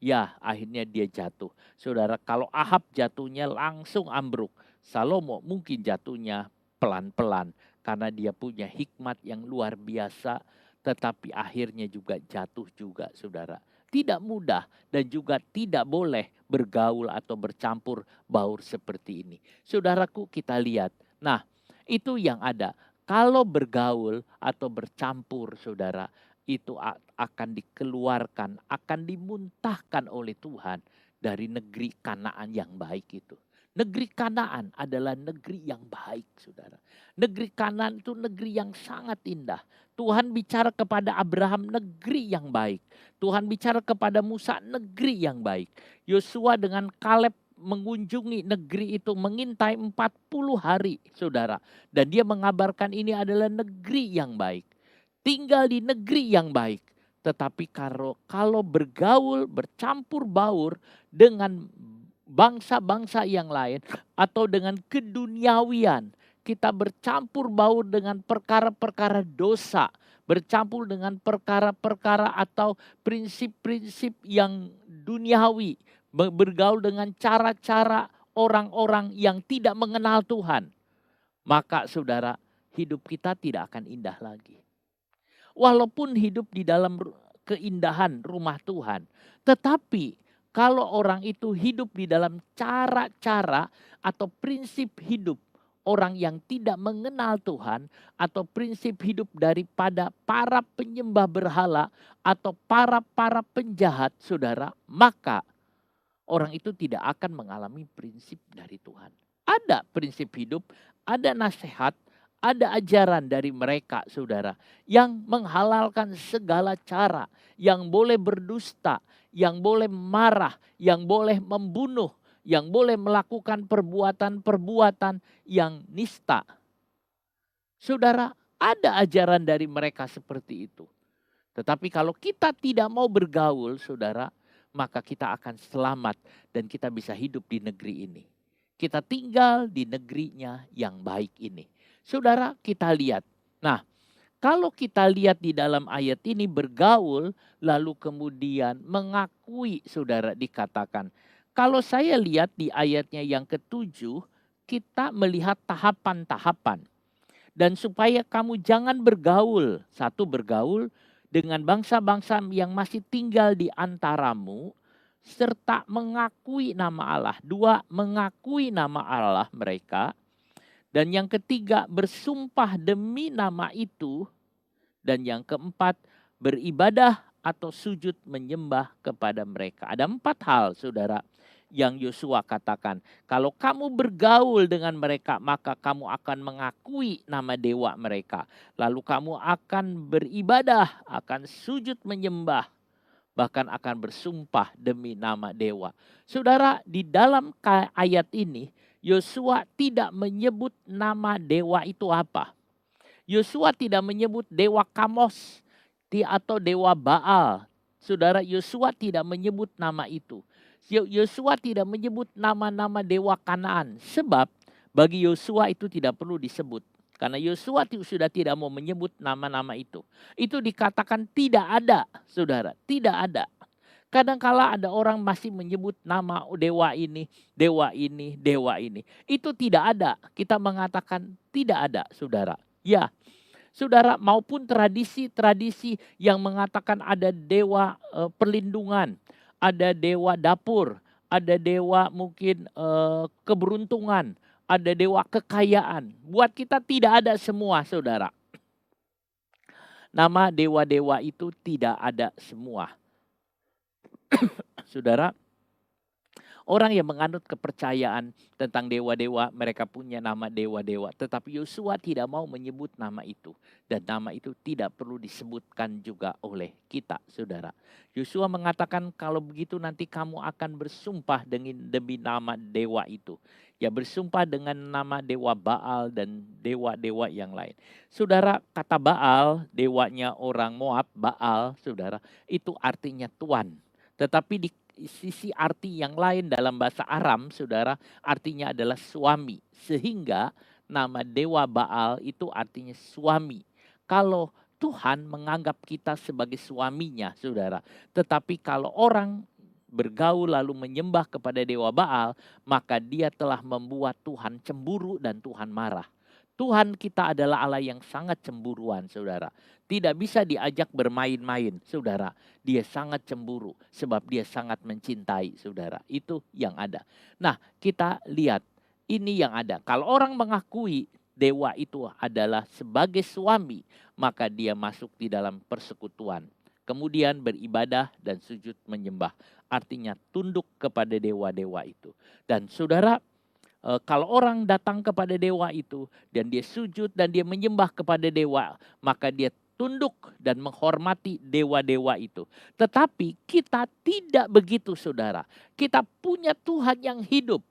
Ya, akhirnya dia jatuh. Saudara, kalau Ahab jatuhnya langsung ambruk. Salomo mungkin jatuhnya pelan-pelan karena dia punya hikmat yang luar biasa, tetapi akhirnya juga jatuh juga, saudara. Tidak mudah dan juga tidak boleh bergaul atau bercampur baur seperti ini. Saudaraku, kita lihat. Nah, itu yang ada. Kalau bergaul atau bercampur, saudara, itu akan dikeluarkan, akan dimuntahkan oleh Tuhan dari negeri Kanaan yang baik itu. Negeri Kanaan adalah negeri yang baik, saudara. Negeri Kanaan itu negeri yang sangat indah. Tuhan bicara kepada Abraham, negeri yang baik. Tuhan bicara kepada Musa, negeri yang baik. Yosua dengan Kaleb mengunjungi negeri itu, mengintai 40 hari, saudara. Dan dia mengabarkan ini adalah negeri yang baik. Tinggal di negeri yang baik. Tetapi kalau bergaul, bercampur baur dengan bangsa-bangsa yang lain atau dengan keduniawian, kita bercampur baur dengan perkara-perkara dosa, bercampur dengan perkara-perkara atau prinsip-prinsip yang duniawi, bergaul dengan cara-cara orang-orang yang tidak mengenal Tuhan, maka saudara, hidup kita tidak akan indah lagi. Walaupun hidup di dalam keindahan rumah Tuhan, tetapi kalau orang itu hidup di dalam cara-cara atau prinsip hidup orang yang tidak mengenal Tuhan, atau prinsip hidup daripada para penyembah berhala atau para penjahat, saudara, maka orang itu tidak akan mengalami prinsip dari Tuhan. Ada prinsip hidup, ada nasihat, ada ajaran dari mereka, saudara, yang menghalalkan segala cara, yang boleh berdusta, yang boleh marah, yang boleh membunuh, yang boleh melakukan perbuatan-perbuatan yang nista. Saudara, ada ajaran dari mereka seperti itu. Tetapi kalau kita tidak mau bergaul, saudara, maka kita akan selamat dan kita bisa hidup di negeri ini. Kita tinggal di negerinya yang baik ini. Saudara, kita lihat. Nah, kalau kita lihat di dalam ayat ini bergaul, lalu kemudian mengakui, saudara, dikatakan. Kalau saya lihat di ayatnya yang ke-7, kita melihat tahapan-tahapan. Dan supaya kamu jangan bergaul, satu bergaul dengan bangsa-bangsa yang masih tinggal di antaramu, serta mengakui nama Allah. Dua, mengakui nama Allah mereka. Dan yang ketiga, bersumpah demi nama itu. Dan yang keempat, beribadah atau sujud menyembah kepada mereka. Ada 4 hal, saudara, yang Yosua katakan. Kalau kamu bergaul dengan mereka, maka kamu akan mengakui nama dewa mereka. Lalu kamu akan beribadah, akan sujud menyembah, bahkan akan bersumpah demi nama dewa. Saudara, di dalam ayat ini, Yosua tidak menyebut nama dewa itu apa. Yosua tidak menyebut dewa Kamos atau dewa Baal. Saudara, Yosua tidak menyebut nama itu. Yosua tidak menyebut nama-nama dewa Kanaan. Sebab bagi Yosua itu tidak perlu disebut. Karena Yosua sudah tidak mau menyebut nama-nama itu. Itu dikatakan tidak ada, saudara. Tidak ada. Kadangkala ada orang masih menyebut nama dewa ini, dewa ini, dewa ini. Itu tidak ada. Kita mengatakan tidak ada, saudara. Ya, saudara, maupun tradisi-tradisi yang mengatakan ada dewa perlindungan, ada dewa dapur, ada dewa mungkin keberuntungan, ada dewa kekayaan. Buat kita tidak ada semua, saudara. Nama dewa-dewa itu tidak ada semua. Saudara, orang yang menganut kepercayaan tentang dewa-dewa, mereka punya nama dewa-dewa. Tetapi Yosua tidak mau menyebut nama itu. Dan nama itu tidak perlu disebutkan juga oleh kita, saudara. Yosua mengatakan kalau begitu nanti kamu akan bersumpah demi nama dewa itu. Ya, bersumpah dengan nama dewa Baal dan dewa-dewa yang lain. Saudara, kata Baal, dewanya orang Moab, Baal, saudara, itu artinya tuan. Tetapi di sisi arti yang lain dalam bahasa Aram, saudara, artinya adalah suami. Sehingga nama dewa Baal itu artinya suami. Kalau Tuhan menganggap kita sebagai suaminya, saudara. Tetapi kalau orang bergaul lalu menyembah kepada dewa Baal, maka dia telah membuat Tuhan cemburu dan Tuhan marah. Tuhan kita adalah Allah yang sangat cemburuan, saudara. Tidak bisa diajak bermain-main, saudara. Dia sangat cemburu sebab dia sangat mencintai, saudara. Itu yang ada. Nah, kita lihat ini yang ada. Kalau orang mengakui dewa itu adalah sebagai suami, maka dia masuk di dalam persekutuan. Kemudian beribadah dan sujud menyembah. Artinya tunduk kepada dewa-dewa itu. Dan saudara, kalau orang datang kepada dewa itu dan dia sujud dan dia menyembah kepada dewa, maka dia tunduk dan menghormati dewa-dewa itu. Tetapi kita tidak begitu, saudara. Kita punya Tuhan yang hidup.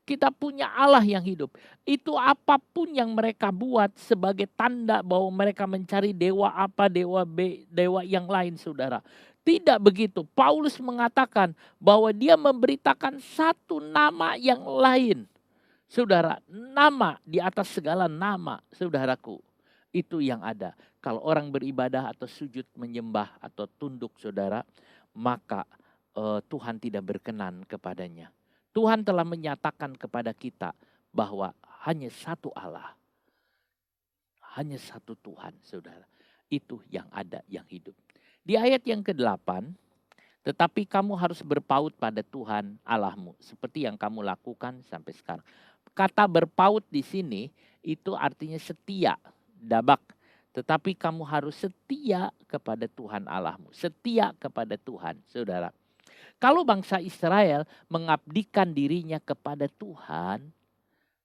Kita punya Allah yang hidup. Itu apapun yang mereka buat sebagai tanda bahwa mereka mencari dewa apa, dewa B, dewa yang lain, saudara. Tidak begitu. Paulus mengatakan bahwa dia memberitakan satu nama yang lain. Saudara, nama di atas segala nama, saudaraku. Itu yang ada. Kalau orang beribadah atau sujud menyembah atau tunduk, saudara, maka Tuhan tidak berkenan kepadanya. Tuhan telah menyatakan kepada kita bahwa hanya satu Allah. Hanya satu Tuhan, saudara. Itu yang ada, yang hidup. Di ayat yang ke-8, tetapi kamu harus berpaut pada Tuhan Allahmu. Seperti yang kamu lakukan sampai sekarang. Kata berpaut di sini itu artinya setia, dabak. Tetapi kamu harus setia kepada Tuhan Allahmu. Setia kepada Tuhan, saudara. Kalau bangsa Israel mengabdikan dirinya kepada Tuhan,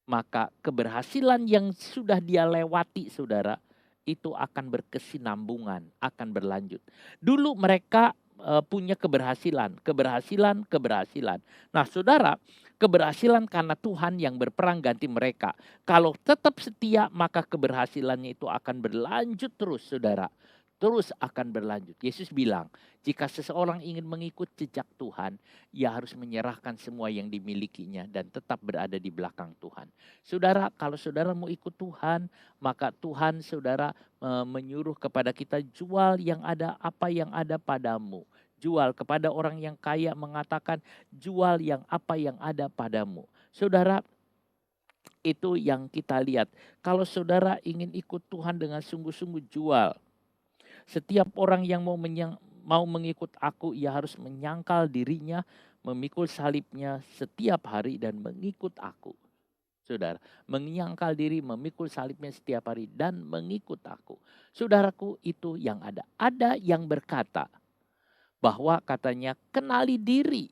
maka keberhasilan yang sudah dia lewati, saudara, itu akan berkesinambungan, akan berlanjut. Dulu mereka punya keberhasilan. Nah, saudara, keberhasilan karena Tuhan yang berperang ganti mereka. Kalau tetap setia, maka keberhasilannya itu akan berlanjut terus, saudara. Terus akan berlanjut. Yesus bilang, jika seseorang ingin mengikut jejak Tuhan, ia harus menyerahkan semua yang dimilikinya dan tetap berada di belakang Tuhan. Saudara, kalau saudara mau ikut Tuhan, maka Tuhan, saudara, menyuruh kepada kita, jual yang ada, apa yang ada padamu. Jual kepada orang yang kaya, mengatakan jual yang apa yang ada padamu. Saudara, Itu yang kita lihat. Kalau saudara ingin ikut Tuhan dengan sungguh-sungguh, jual. Setiap orang yang mau mengikut aku, ia harus menyangkal dirinya, memikul salibnya setiap hari dan mengikut aku. Saudara, menyangkal diri, memikul salibnya setiap hari dan mengikut aku. Saudaraku, itu yang ada. Ada yang berkata bahwa katanya kenali diri.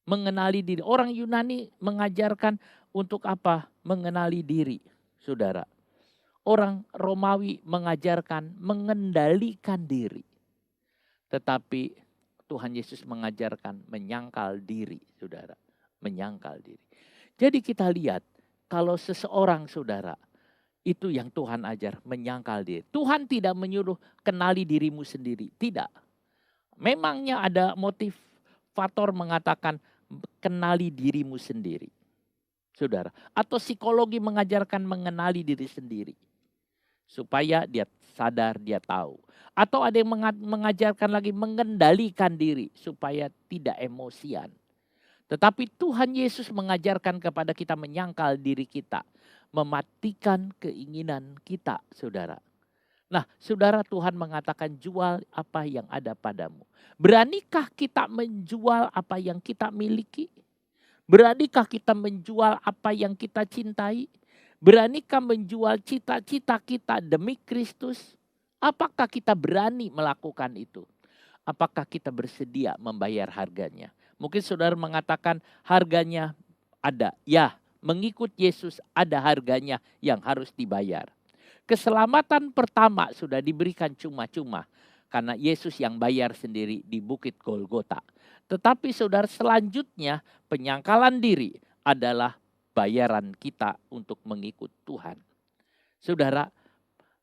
Mengenali diri. Orang Yunani mengajarkan untuk apa? Mengenali diri, saudara. Orang Romawi mengajarkan mengendalikan diri. Tetapi Tuhan Yesus mengajarkan menyangkal diri, saudara. Menyangkal diri. Jadi kita lihat, kalau seseorang, saudara, itu yang Tuhan ajar, menyangkal diri. Tuhan tidak menyuruh kenali dirimu sendiri, tidak. Memangnya ada motivator mengatakan kenali dirimu sendiri, saudara. Atau psikologi mengajarkan mengenali diri sendiri, supaya dia sadar, dia tahu. Atau ada yang mengajarkan lagi mengendalikan diri, supaya tidak emosian. Tetapi Tuhan Yesus mengajarkan kepada kita menyangkal diri kita. Mematikan keinginan kita, saudara. Nah, saudara, Tuhan mengatakan jual apa yang ada padamu. Beranikah kita menjual apa yang kita miliki? Beranikah kita menjual apa yang kita cintai? Beranikah menjual cita-cita kita demi Kristus? Apakah kita berani melakukan itu? Apakah kita bersedia membayar harganya? Mungkin saudara mengatakan harganya ada. Ya, mengikut Yesus ada harganya yang harus dibayar. Keselamatan pertama sudah diberikan cuma-cuma. Karena Yesus yang bayar sendiri di Bukit Golgota. Tetapi saudara, selanjutnya penyangkalan diri adalah bayaran kita untuk mengikut Tuhan. Saudara,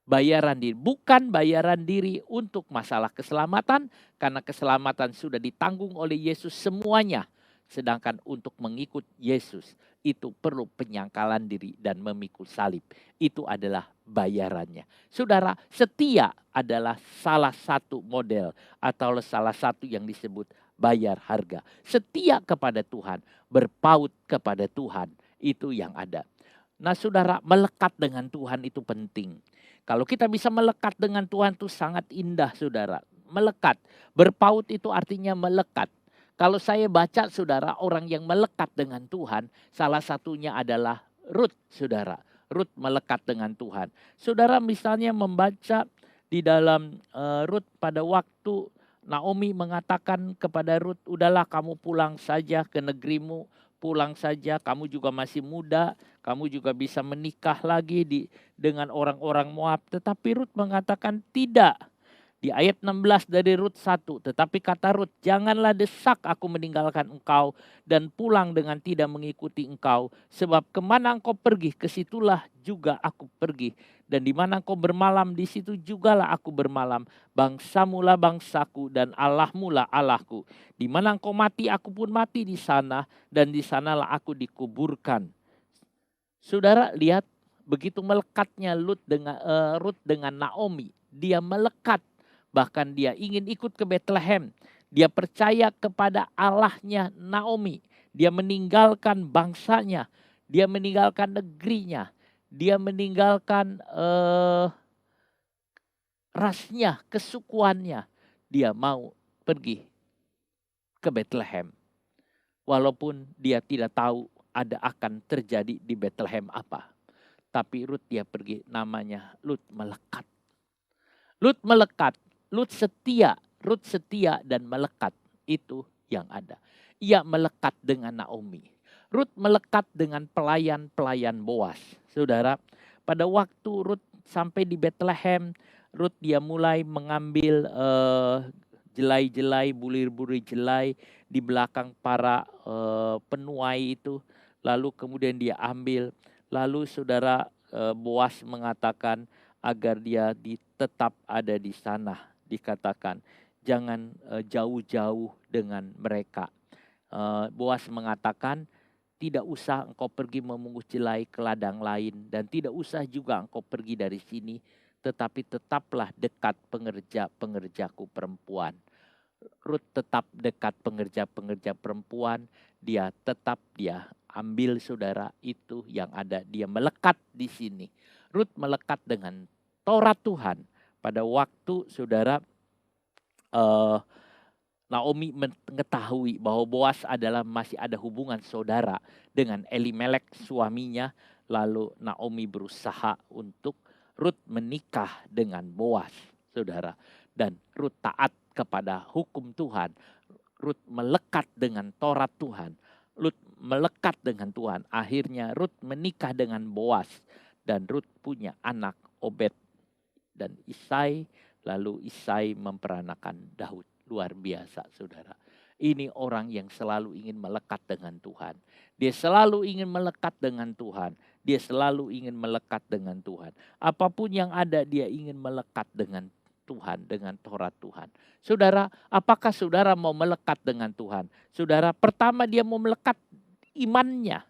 bayaran diri, bukan bayaran diri untuk masalah keselamatan, karena keselamatan sudah ditanggung oleh Yesus semuanya. Sedangkan untuk mengikut Yesus itu perlu penyangkalan diri dan memikul salib. Itu adalah bayarannya. Saudara, setia adalah salah satu model atau salah satu yang disebut bayar harga. Setia kepada Tuhan, berpaut kepada Tuhan, itu yang ada. Nah saudara, melekat dengan Tuhan itu penting. Kalau kita bisa melekat dengan Tuhan itu sangat indah, saudara. Melekat, berpaut itu artinya melekat. Kalau saya baca, saudara, orang yang melekat dengan Tuhan, salah satunya adalah Rut, saudara. Rut melekat dengan Tuhan. Saudara misalnya membaca di dalam Rut pada waktu Naomi mengatakan kepada Rut, udahlah kamu pulang saja ke negerimu, pulang saja, kamu juga masih muda, kamu juga bisa menikah lagi dengan orang-orang Moab. Tetapi Rut mengatakan tidak. Di ayat 16 dari Rut 1, tetapi kata Rut, janganlah desak aku meninggalkan engkau dan pulang dengan tidak mengikuti engkau. Sebab kemana engkau pergi, kesitulah juga aku pergi. Dan di mana engkau bermalam, di situ jugalah aku bermalam. Bangsamulah bangsaku dan Allahmulah Allahku. Di mana engkau mati, aku pun mati di sana, dan di sanalah aku dikuburkan. Saudara lihat, begitu melekatnya Rut dengan Naomi. Dia melekat. Bahkan dia ingin ikut ke Bethlehem. Dia percaya kepada Allahnya Naomi. Dia meninggalkan bangsanya. Dia meninggalkan negerinya. Dia meninggalkan rasnya, kesukuannya. Dia mau pergi ke Bethlehem. Walaupun dia tidak tahu ada akan terjadi di Bethlehem apa. Tapi Rut dia pergi, namanya Rut melekat. Rut melekat. Rut setia dan melekat, itu yang ada. Ia melekat dengan Naomi. Rut melekat dengan pelayan-pelayan Boas. Saudara, pada waktu Rut sampai di Bethlehem, Rut dia mulai mengambil jelai-jelai, bulir-bulir jelai di belakang para penuai itu. Lalu kemudian dia ambil. Lalu saudara, Boas mengatakan agar dia tetap ada di sana. Dikatakan jangan jauh-jauh dengan mereka. Boas mengatakan tidak usah engkau pergi memungut jelai ke ladang lain, dan tidak usah juga engkau pergi dari sini, tetapi tetaplah dekat pengerja-pengerjaku perempuan. Rut tetap dekat pengerja-pengerja perempuan, dia ambil saudara itu yang ada. Dia melekat di sini. Rut melekat dengan Taurat Tuhan. Pada waktu saudara Naomi mengetahui bahwa Boas masih ada hubungan saudara dengan Elimelek suaminya. Lalu Naomi berusaha untuk Rut menikah dengan Boas, saudara. Dan Rut taat kepada hukum Tuhan. Rut melekat dengan Taurat Tuhan. Rut melekat dengan Tuhan. Akhirnya Rut menikah dengan Boas. Dan Rut punya anak Obed dan Isai. Lalu Isai memperanakan Daud. Luar biasa, saudara. Ini orang yang selalu ingin melekat dengan Tuhan. Dia selalu ingin melekat dengan Tuhan. Dia selalu ingin melekat dengan Tuhan. Apapun yang ada, dia ingin melekat dengan Tuhan, dengan Taurat Tuhan. Saudara, apakah saudara mau melekat dengan Tuhan? Saudara, pertama dia mau melekat imannya.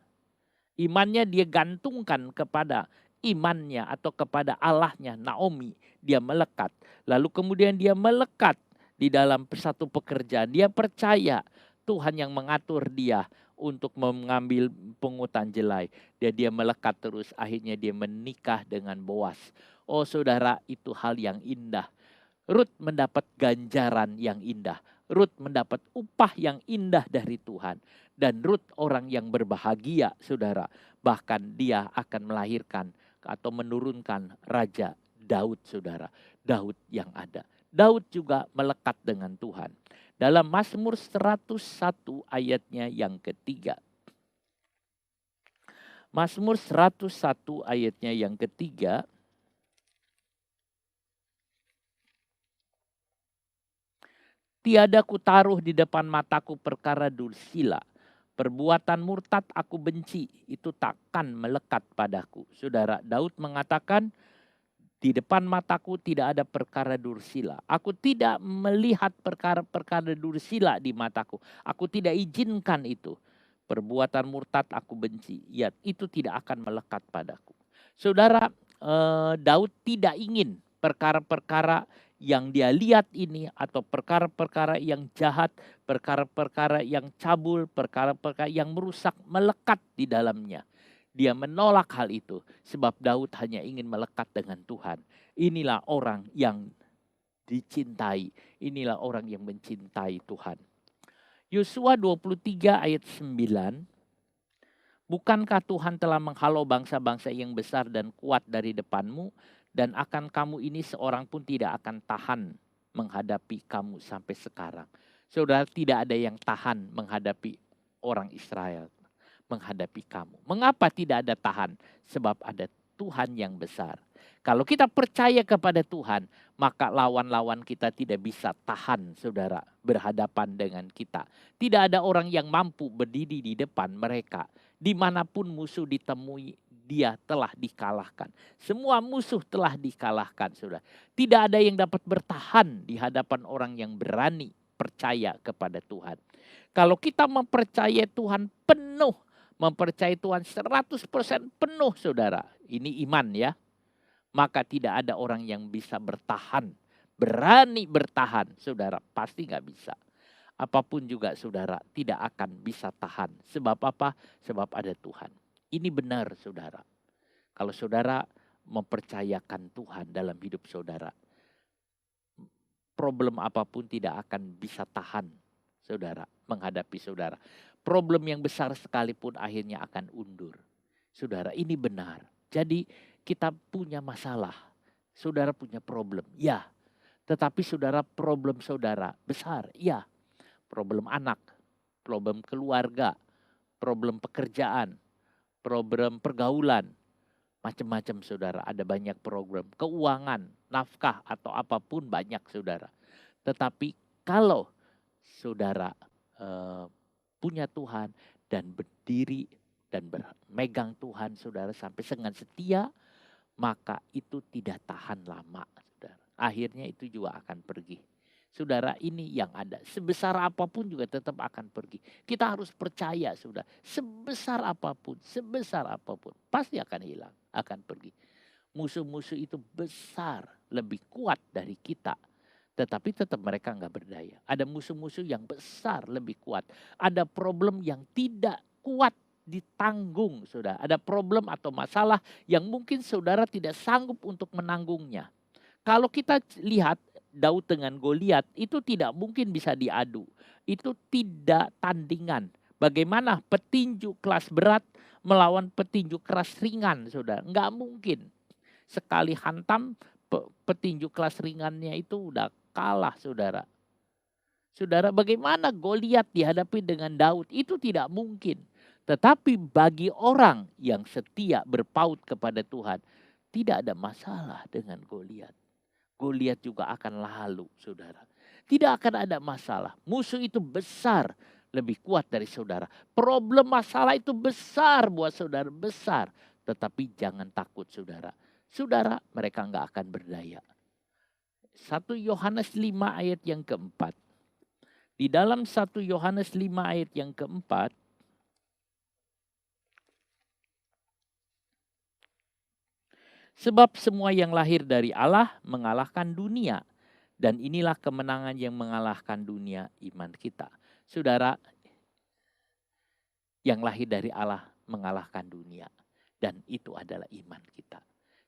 Imannya dia gantungkan kepada imannya atau kepada Allahnya. Naomi, dia melekat. Lalu kemudian dia melekat di dalam satu pekerjaan. Dia percaya Tuhan yang mengatur dia untuk mengambil pungutan jelai. Dia melekat terus. Akhirnya dia menikah dengan Boas. Oh saudara, itu hal yang indah. Rut mendapat ganjaran yang indah. Rut mendapat upah yang indah dari Tuhan. Dan Rut orang yang berbahagia, saudara. Bahkan dia akan melahirkan atau menurunkan Raja Daud, saudara. Daud yang ada. Daud juga melekat dengan Tuhan. Dalam Mazmur 101 ayatnya yang ketiga. Mazmur 101 ayatnya yang ketiga. Tiada kutaruh di depan mataku perkara dursila. Perbuatan murtad aku benci, itu takkan melekat padaku. Saudara, Daud mengatakan, di depan mataku tidak ada perkara dursila. Aku tidak melihat perkara-perkara dursila di mataku. Aku tidak izinkan itu. Perbuatan murtad aku benci. Ya, itu tidak akan melekat padaku. Saudara, Daud tidak ingin perkara-perkara yang dia lihat ini atau perkara-perkara yang jahat, perkara-perkara yang cabul, perkara-perkara yang merusak melekat di dalamnya. Dia menolak hal itu sebab Daud hanya ingin melekat dengan Tuhan. Inilah orang yang dicintai. Inilah orang yang mencintai Tuhan. Yosua 23 ayat 9. Bukankah Tuhan telah menghalau bangsa-bangsa yang besar dan kuat dari depanmu, dan akan kamu ini seorang pun tidak akan tahan menghadapi kamu sampai sekarang. Saudara, tidak ada yang tahan menghadapi orang Israel, menghadapi kamu. Mengapa tidak ada tahan? Sebab ada Tuhan yang besar. Kalau kita percaya kepada Tuhan, maka lawan-lawan kita tidak bisa tahan, saudara, berhadapan dengan kita. Tidak ada orang yang mampu berdiri di depan mereka. Dimanapun musuh ditemui, dia telah dikalahkan. Semua musuh telah dikalahkan, saudara. Tidak ada yang dapat bertahan di hadapan orang yang berani percaya kepada Tuhan. Kalau kita mempercayai Tuhan penuh, mempercayai Tuhan 100% penuh, saudara. Ini iman ya. Maka tidak ada orang yang bisa bertahan. Berani bertahan, saudara. Pasti gak bisa. Apapun juga, saudara, tidak akan bisa tahan. Sebab apa? Sebab ada Tuhan. Ini benar, saudara. Kalau saudara mempercayakan Tuhan dalam hidup saudara, problem apapun tidak akan bisa tahan, saudara, menghadapi saudara. Problem yang besar sekalipun akhirnya akan undur. Saudara, ini benar. Jadi kita punya masalah. Saudara punya problem. Ya. Tetapi saudara, problem saudara besar. Ya. Problem anak, problem keluarga, problem pekerjaan, problem pergaulan. Macam-macam, saudara. Ada banyak program. Keuangan, nafkah atau apapun banyak, saudara. Tetapi kalau saudara punya Tuhan dan berdiri dan bermegang Tuhan, saudara, sampai dengan setia, maka itu tidak tahan lama, saudara. Akhirnya itu juga akan pergi. Saudara, ini yang ada. Sebesar apapun juga tetap akan pergi. Kita harus percaya, saudara. Sebesar apapun, pasti akan hilang, akan pergi. Musuh-musuh itu besar, lebih kuat dari kita. Tetapi tetap mereka nggak berdaya. Ada musuh-musuh yang besar, lebih kuat. Ada problem yang tidak kuat ditanggung, saudara. Ada problem atau masalah yang mungkin saudara tidak sanggup untuk menanggungnya. Kalau kita lihat Daud dengan Goliat, itu tidak mungkin bisa diadu. Itu tidak tandingan. Bagaimana petinju kelas berat melawan petinju kelas ringan, saudara? Enggak mungkin. Sekali hantam, petinju kelas ringannya itu udah kalah, saudara. Saudara, bagaimana Goliat dihadapi dengan Daud? Itu tidak mungkin. Tetapi bagi orang yang setia berpaut kepada Tuhan, tidak ada masalah dengan Goliat. Goliat juga akan lalu, saudara. Tidak akan ada masalah. Musuh itu besar, lebih kuat dari saudara. Problem masalah itu besar buat saudara, besar. Tetapi jangan takut, saudara. Saudara, mereka nggak akan berdaya. 1 Yohanes 5 ayat yang keempat. Di dalam 1 Yohanes 5 ayat yang keempat, sebab semua yang lahir dari Allah mengalahkan dunia. Dan inilah kemenangan yang mengalahkan dunia, iman kita. Saudara, yang lahir dari Allah mengalahkan dunia. Dan itu adalah iman kita.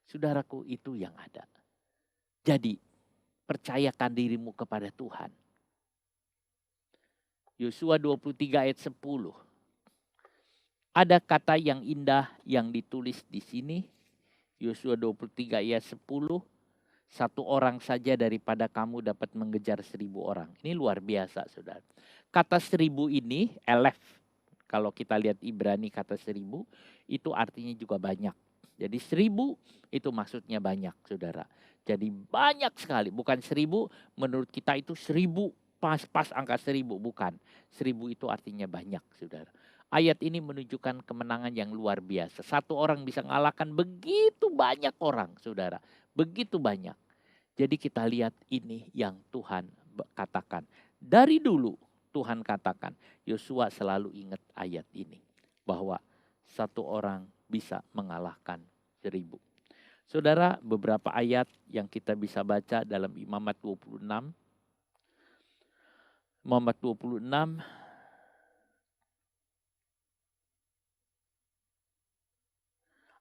Saudaraku, itu yang ada. Jadi, percayakan dirimu kepada Tuhan. Yosua 23 ayat 10. Ada kata yang indah yang ditulis di sini. Yosua 23 ayat 10. 1 orang saja daripada kamu dapat mengejar 1.000 orang. Ini luar biasa, saudara. Kata 1.000 ini, elef. Kalau kita lihat Ibrani kata 1.000, itu artinya juga banyak. Jadi 1.000 itu maksudnya banyak, saudara. Jadi banyak sekali. Bukan 1.000, menurut kita itu 1.000. Pas angka 1.000, bukan. 1.000 itu artinya banyak, saudara. Ayat ini menunjukkan kemenangan yang luar biasa. 1 orang bisa mengalahkan begitu banyak orang, saudara. Begitu banyak. Jadi kita lihat ini yang Tuhan katakan. Dari dulu Tuhan katakan, Yosua selalu ingat ayat ini. Bahwa 1 orang bisa mengalahkan 1.000. Saudara, beberapa ayat yang kita bisa baca dalam Imamat 26. Imamat 26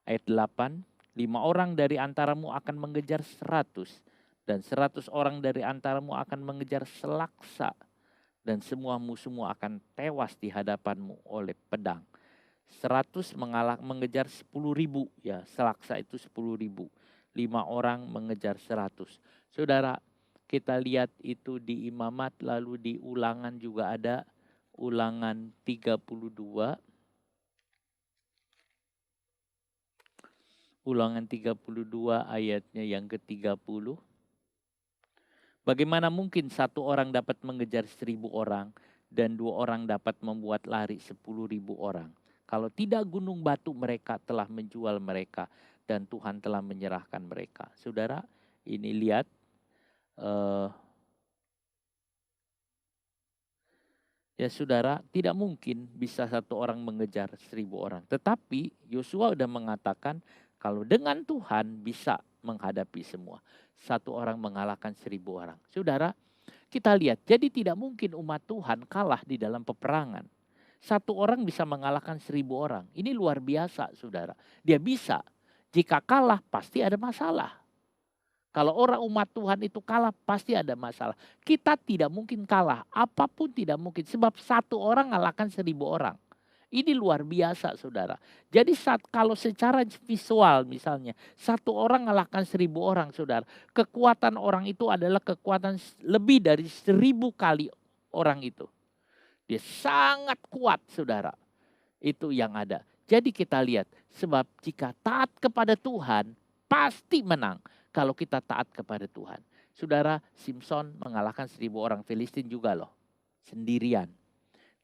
ayat 8. 5 orang dari antaramu akan mengejar 100. Dan 100 orang dari antaramu akan mengejar selaksa. Dan semua musuhmu akan tewas di hadapanmu oleh pedang. 100 mengejar 10.000. Ya, selaksa itu 10.000. 5 orang mengejar 100. Saudara, kita lihat itu di Imamat, lalu di Ulangan juga ada. Ulangan 32. Ulangan 32 ayatnya yang ke-30. Bagaimana mungkin 1 orang dapat mengejar 1.000 orang dan 2 orang dapat membuat lari 10.000 orang. Kalau tidak gunung batu mereka telah menjual mereka dan Tuhan telah menyerahkan mereka. Saudara, ini lihat. Ya saudara, tidak mungkin bisa 1 orang mengejar 1.000 orang. Tetapi Yosua sudah mengatakan kalau dengan Tuhan bisa menghadapi semua. 1 orang mengalahkan 1.000 orang. Saudara, kita lihat. Jadi tidak mungkin umat Tuhan kalah di dalam peperangan. 1 orang bisa mengalahkan 1.000 orang. Ini luar biasa, saudara. Dia bisa. Jika kalah pasti ada masalah. Kalau orang umat Tuhan itu kalah pasti ada masalah. Kita tidak mungkin kalah. Apapun tidak mungkin. Sebab 1 orang mengalahkan 1.000 orang. Ini luar biasa, saudara. Jadi kalau secara visual misalnya. 1 orang mengalahkan 1.000 orang, saudara. Kekuatan orang itu adalah kekuatan lebih dari 1.000 kali orang itu. Dia sangat kuat, saudara. Itu yang ada. Jadi kita lihat. Sebab jika taat kepada Tuhan pasti menang. Kalau kita taat kepada Tuhan. Saudara, Simpson mengalahkan 1.000 orang Filistin juga loh. Sendirian.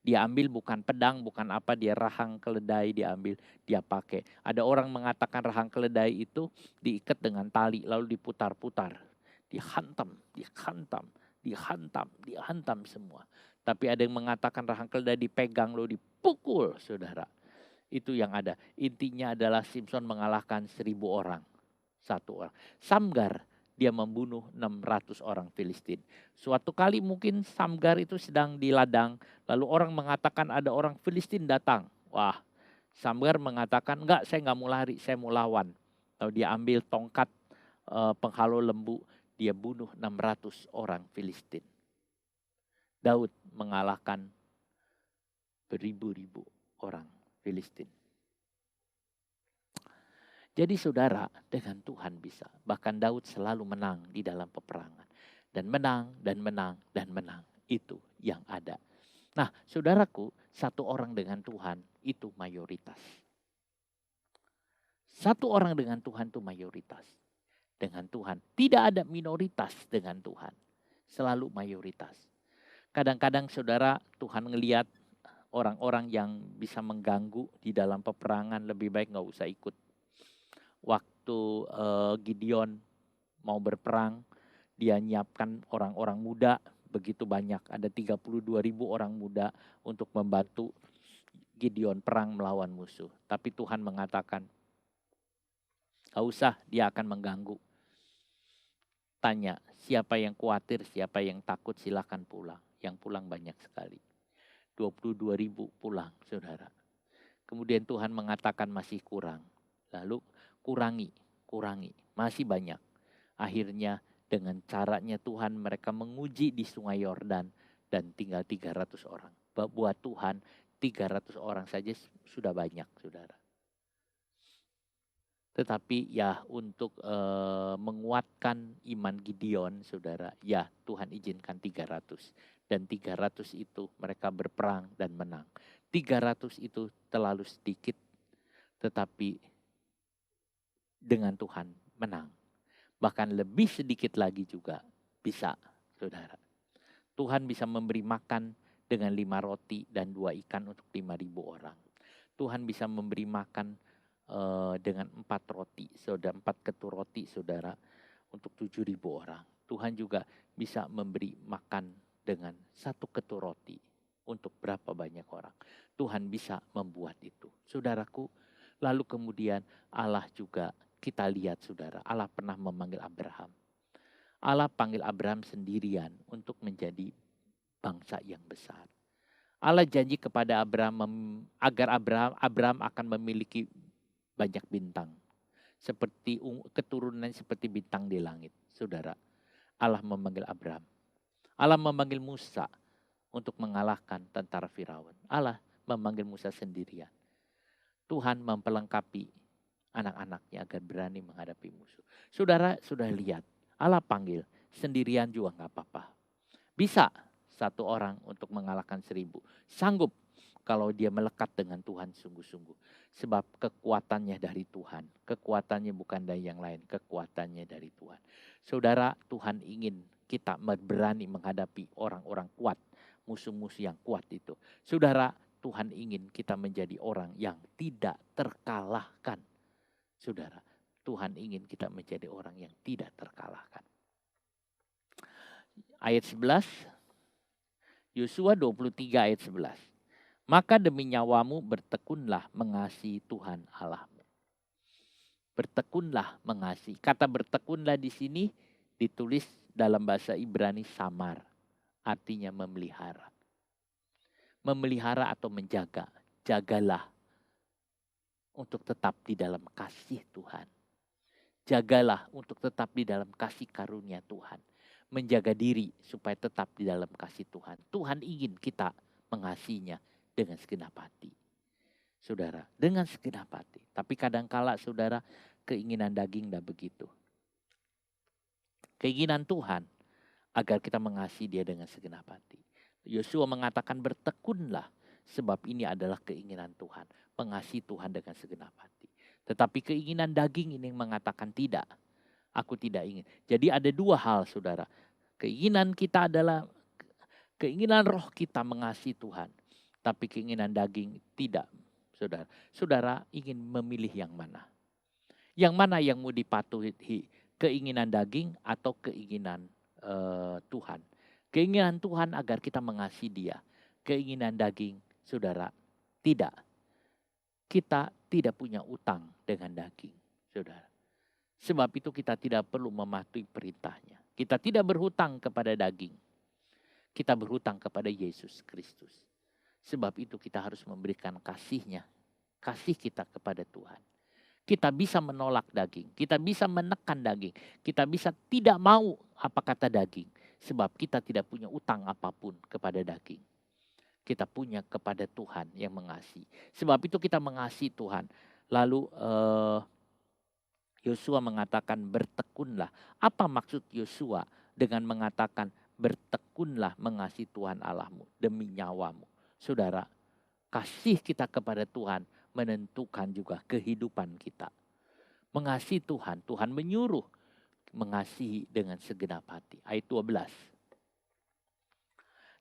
Dia ambil bukan pedang, bukan apa, dia rahang keledai dia ambil, dia pakai. Ada orang mengatakan rahang keledai itu diikat dengan tali lalu diputar-putar. Dihantam, dihantam, dihantam, dihantam semua. Tapi ada yang mengatakan rahang keledai dipegang lalu dipukul, saudara. Itu yang ada. Intinya adalah Simpson mengalahkan 1.000 orang. 1 orang. Samgar, dia membunuh 600 orang Filistin. Suatu kali mungkin Samgar itu sedang di ladang. Lalu orang mengatakan ada orang Filistin datang. Wah, Samgar mengatakan, enggak, saya nggak mau lari, saya mau lawan. Lalu dia ambil tongkat penghalau lembu, dia bunuh 600 orang Filistin. Daud mengalahkan beribu-ribu orang Filistin. Jadi saudara, dengan Tuhan bisa. Bahkan Daud selalu menang di dalam peperangan. Dan menang, dan menang, dan menang. Itu yang ada. Nah, saudaraku, satu orang dengan Tuhan itu mayoritas. Satu orang dengan Tuhan itu mayoritas. Dengan Tuhan. Tidak ada minoritas dengan Tuhan. Selalu mayoritas. Kadang-kadang saudara, Tuhan ngelihat orang-orang yang bisa mengganggu di dalam peperangan, lebih baik nggak usah ikut. Waktu Gideon mau berperang, dia nyiapkan orang-orang muda begitu banyak. Ada 32.000 orang muda untuk membantu Gideon perang melawan musuh. Tapi Tuhan mengatakan, gak usah, dia akan mengganggu. Tanya, siapa yang khawatir, siapa yang takut, silakan pulang. Yang pulang banyak sekali. 22.000 pulang, saudara. Kemudian Tuhan mengatakan masih kurang. Lalu kurangi, masih banyak. Akhirnya dengan caranya Tuhan mereka menguji di Sungai Yordan dan tinggal 300 orang. Buat Tuhan 300 orang saja sudah banyak, saudara. Tetapi ya untuk menguatkan iman Gideon, saudara, ya Tuhan izinkan 300. Dan 300 itu mereka berperang dan menang. 300 itu terlalu sedikit, tetapi dengan Tuhan menang. Bahkan lebih sedikit lagi juga bisa, saudara. Tuhan bisa memberi makan dengan 5 roti dan 2 ikan untuk 5.000 orang. Tuhan bisa memberi makan dengan 4 roti, saudara, 4 ketur roti, saudara, untuk 7.000 orang. Tuhan juga bisa memberi makan dengan 1 ketur roti untuk berapa banyak orang. Tuhan bisa membuat itu, saudaraku. Lalu kemudian Allah juga, kita lihat saudara, Allah pernah memanggil Abraham. Allah panggil Abraham sendirian untuk menjadi bangsa yang besar. Allah janji kepada Abraham agar Abraham akan memiliki banyak bintang. Seperti keturunan seperti bintang di langit. Saudara, Allah memanggil Abraham. Allah memanggil Musa untuk mengalahkan tentara Firaun. Allah memanggil Musa sendirian. Tuhan memperlengkapi anak-anaknya agar berani menghadapi musuh. Saudara sudah lihat, Allah panggil sendirian juga gak apa-apa. Bisa 1 orang untuk mengalahkan 1.000. Sanggup kalau dia melekat dengan Tuhan sungguh-sungguh. Sebab kekuatannya dari Tuhan. Kekuatannya bukan dari yang lain, kekuatannya dari Tuhan. Saudara, Tuhan ingin kita berani menghadapi orang-orang kuat. Musuh-musuh yang kuat itu. Saudara, Tuhan ingin kita menjadi orang yang tidak terkalahkan. Saudara, Tuhan ingin kita menjadi orang yang tidak terkalahkan. Ayat 11, Yosua 23 ayat 11. Maka demi nyawamu bertekunlah mengasihi Tuhan Allahmu. Bertekunlah mengasihi. Kata bertekunlah di sini ditulis dalam bahasa Ibrani samar. Artinya memelihara. Memelihara atau menjaga. Jagalah untuk tetap di dalam kasih Tuhan. Jagalah untuk tetap di dalam kasih karunia Tuhan. Menjaga diri supaya tetap di dalam kasih Tuhan. Tuhan ingin kita mengasihinya dengan segenap hati. Saudara, dengan segenap hati. Tapi kadangkala saudara, keinginan daging dah begitu. Keinginan Tuhan agar kita mengasihi dia dengan segenap hati. Yosua mengatakan bertekunlah sebab ini adalah keinginan Tuhan. Mengasihi Tuhan dengan segenap hati. Tetapi keinginan daging ini mengatakan tidak. Aku tidak ingin. Jadi ada 2 hal saudara. Keinginan kita adalah keinginan roh kita mengasihi Tuhan. Tapi keinginan daging tidak, saudara. Saudara ingin memilih yang mana? Yang mana yang mau dipatuhi? Keinginan daging atau keinginan Tuhan? Keinginan Tuhan agar kita mengasihi dia. Keinginan daging, saudara, tidak. Kita tidak punya utang dengan daging, saudara. Sebab itu kita tidak perlu mematuhi perintahnya. Kita tidak berhutang kepada daging. Kita berhutang kepada Yesus Kristus. Sebab itu kita harus memberikan kasihnya kasih kita kepada Tuhan. Kita bisa menolak daging, kita bisa menekan daging, kita bisa tidak mau apa kata daging. Sebab kita tidak punya utang apapun kepada daging. Kita punya kepada Tuhan yang mengasihi. Sebab itu kita mengasihi Tuhan. Lalu Yosua mengatakan bertekunlah. Apa maksud Yosua dengan mengatakan bertekunlah mengasihi Tuhan Allahmu demi nyawamu? Saudara, kasih kita kepada Tuhan menentukan juga kehidupan kita. Mengasihi Tuhan, Tuhan menyuruh mengasihi dengan segenap hati. Ayat 12.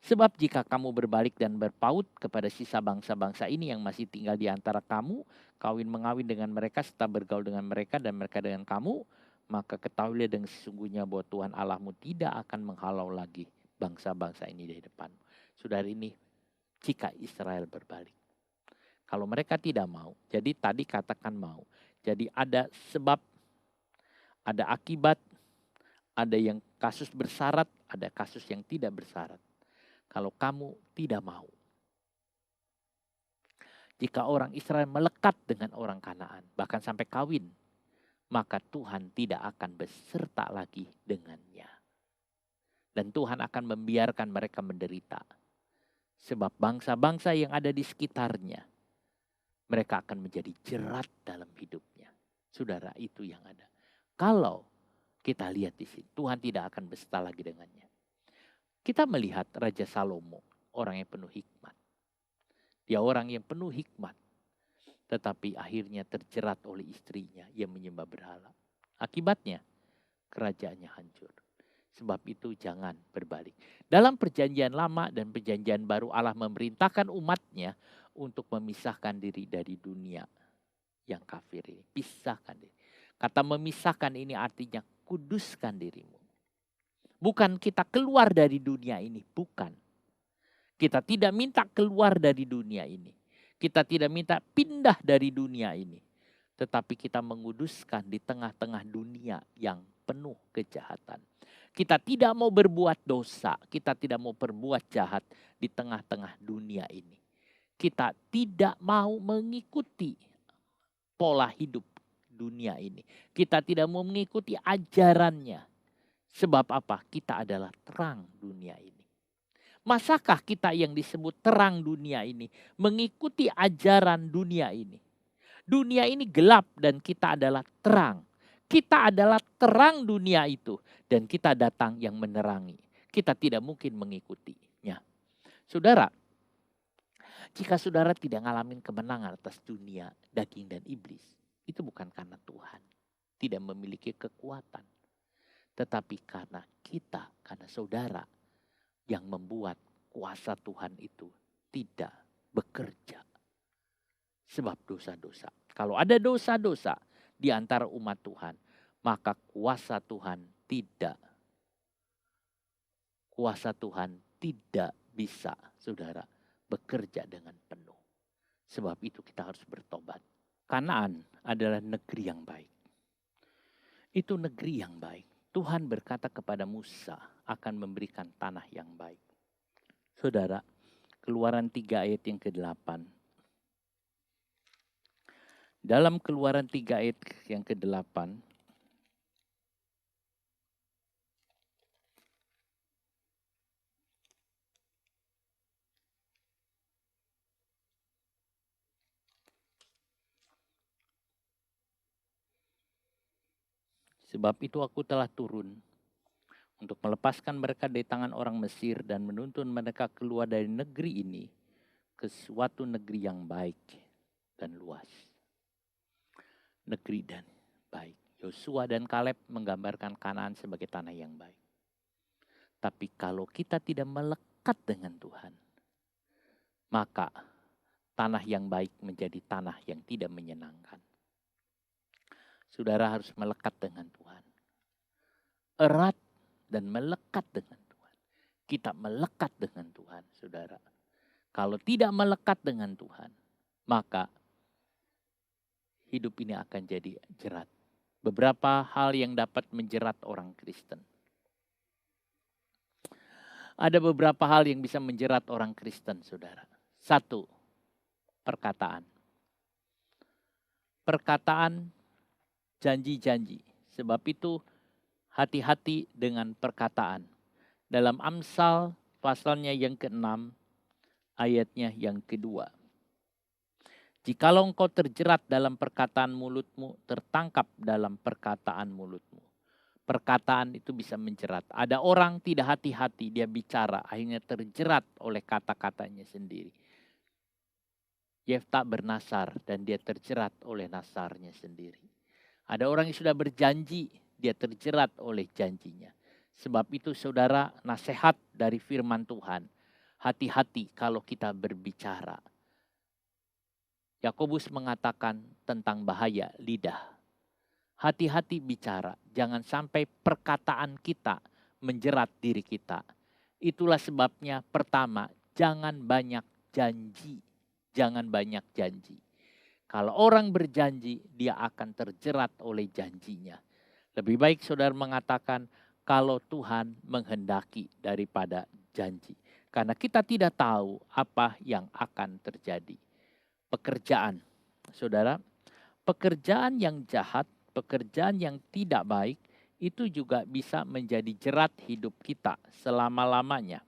Sebab jika kamu berbalik dan berpaut kepada sisa bangsa-bangsa ini yang masih tinggal di antara kamu, kawin mengawin dengan mereka serta bergaul dengan mereka dan mereka dengan kamu, maka ketahuilah dengan sesungguhnya bahwa Tuhan Allahmu tidak akan menghalau lagi bangsa-bangsa ini dari depanmu. Saudara, ini jika Israel berbalik. Kalau mereka tidak mau, jadi tadi katakan mau. Jadi ada sebab, ada akibat, ada yang kasus bersyarat, ada kasus yang tidak bersyarat. Kalau kamu tidak mau. Jika orang Israel melekat dengan orang Kanaan, bahkan sampai kawin, maka Tuhan tidak akan beserta lagi dengannya. Dan Tuhan akan membiarkan mereka menderita. Sebab bangsa-bangsa yang ada di sekitarnya, mereka akan menjadi jerat dalam hidupnya. Saudara, itu yang ada. Kalau kita lihat di sini, Tuhan tidak akan beserta lagi dengannya. Kita melihat Raja Salomo, orang yang penuh hikmat. Dia orang yang penuh hikmat. Tetapi akhirnya terjerat oleh istrinya yang menyembah berhala. Akibatnya, kerajaannya hancur. Sebab itu jangan berbalik. Dalam perjanjian lama dan perjanjian baru, Allah memerintahkan umatnya untuk memisahkan diri dari dunia yang kafir ini. Pisahkan diri. Kata memisahkan ini artinya kuduskan dirimu. Bukan kita keluar dari dunia ini, bukan. Kita tidak minta keluar dari dunia ini. Kita tidak minta pindah dari dunia ini. Tetapi kita menguduskan di tengah-tengah dunia yang penuh kejahatan. Kita tidak mau berbuat dosa, kita tidak mau berbuat jahat di tengah-tengah dunia ini. Kita tidak mau mengikuti pola hidup dunia ini. Kita tidak mau mengikuti ajarannya. Sebab apa? Kita adalah terang dunia ini. Masakah kita yang disebut terang dunia ini mengikuti ajaran dunia ini? Dunia ini gelap dan kita adalah terang. Kita adalah terang dunia itu dan kita datang yang menerangi. Kita tidak mungkin mengikutinya. Saudara, jika saudara tidak ngalamin kemenangan atas dunia, daging dan iblis, itu bukan karena Tuhan tidak memiliki kekuatan. Tetapi karena kita, karena saudara yang membuat kuasa Tuhan itu tidak bekerja. Sebab dosa-dosa. Kalau ada dosa-dosa di antara umat Tuhan, maka kuasa Tuhan tidak bisa, saudara, bekerja dengan penuh. Sebab itu kita harus bertobat. Kanaan adalah negeri yang baik. Itu negeri yang baik. Tuhan berkata kepada Musa akan memberikan tanah yang baik. Saudara, Keluaran 3 ayat yang ke-8. Dalam Keluaran 3 ayat yang ke-8, sebab itu aku telah turun untuk melepaskan mereka dari tangan orang Mesir dan menuntun mereka keluar dari negeri ini ke suatu negeri yang baik dan luas. Negeri dan baik. Yosua dan Kaleb menggambarkan Kanaan sebagai tanah yang baik. Tapi kalau kita tidak melekat dengan Tuhan, maka tanah yang baik menjadi tanah yang tidak menyenangkan. Saudara harus melekat dengan Tuhan. Erat dan melekat dengan Tuhan. Kita melekat dengan Tuhan, saudara. Kalau tidak melekat dengan Tuhan, maka hidup ini akan jadi jerat. Beberapa hal yang dapat menjerat orang Kristen. Ada beberapa hal yang bisa menjerat orang Kristen, saudara. 1, perkataan. perkataan janji-janji. Sebab itu hati-hati dengan perkataan. Dalam Amsal pasalnya yang ke-6 ayatnya yang kedua. Jikalau engkau terjerat dalam perkataan mulutmu, tertangkap dalam perkataan mulutmu. Perkataan itu bisa menjerat. Ada orang tidak hati-hati, dia bicara, akhirnya terjerat oleh kata-katanya sendiri. Yefta bernasar dan dia terjerat oleh nasarnya sendiri. Ada orang yang sudah berjanji, dia terjerat oleh janjinya. Sebab itu saudara, nasihat dari firman Tuhan, hati-hati kalau kita berbicara. Yakobus mengatakan tentang bahaya lidah. Hati-hati bicara, jangan sampai perkataan kita menjerat diri kita. Itulah sebabnya pertama, jangan banyak janji. Jangan banyak janji. Kalau orang berjanji, dia akan terjerat oleh janjinya. Lebih baik saudara mengatakan kalau Tuhan menghendaki daripada janji. Karena kita tidak tahu apa yang akan terjadi. Pekerjaan, saudara, pekerjaan yang jahat, pekerjaan yang tidak baik, itu juga bisa menjadi jerat hidup kita selama-lamanya.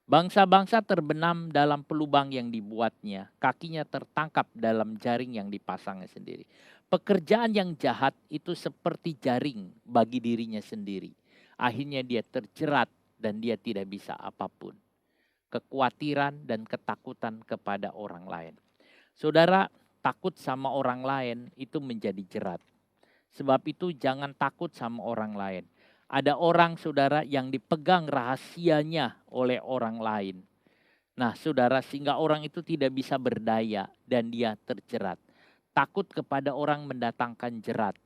Bangsa-bangsa terbenam dalam pelubang yang dibuatnya, kakinya tertangkap dalam jaring yang dipasangnya sendiri. Pekerjaan yang jahat itu seperti jaring bagi dirinya sendiri. Akhirnya dia terjerat dan dia tidak bisa apapun. Kekhawatiran dan ketakutan kepada orang lain. Saudara, takut sama orang lain itu menjadi jerat. Sebab itu jangan takut sama orang lain. Ada orang saudara yang dipegang rahasianya oleh orang lain. Nah saudara, sehingga orang itu tidak bisa berdaya dan dia terjerat. Takut kepada orang mendatangkan jerat.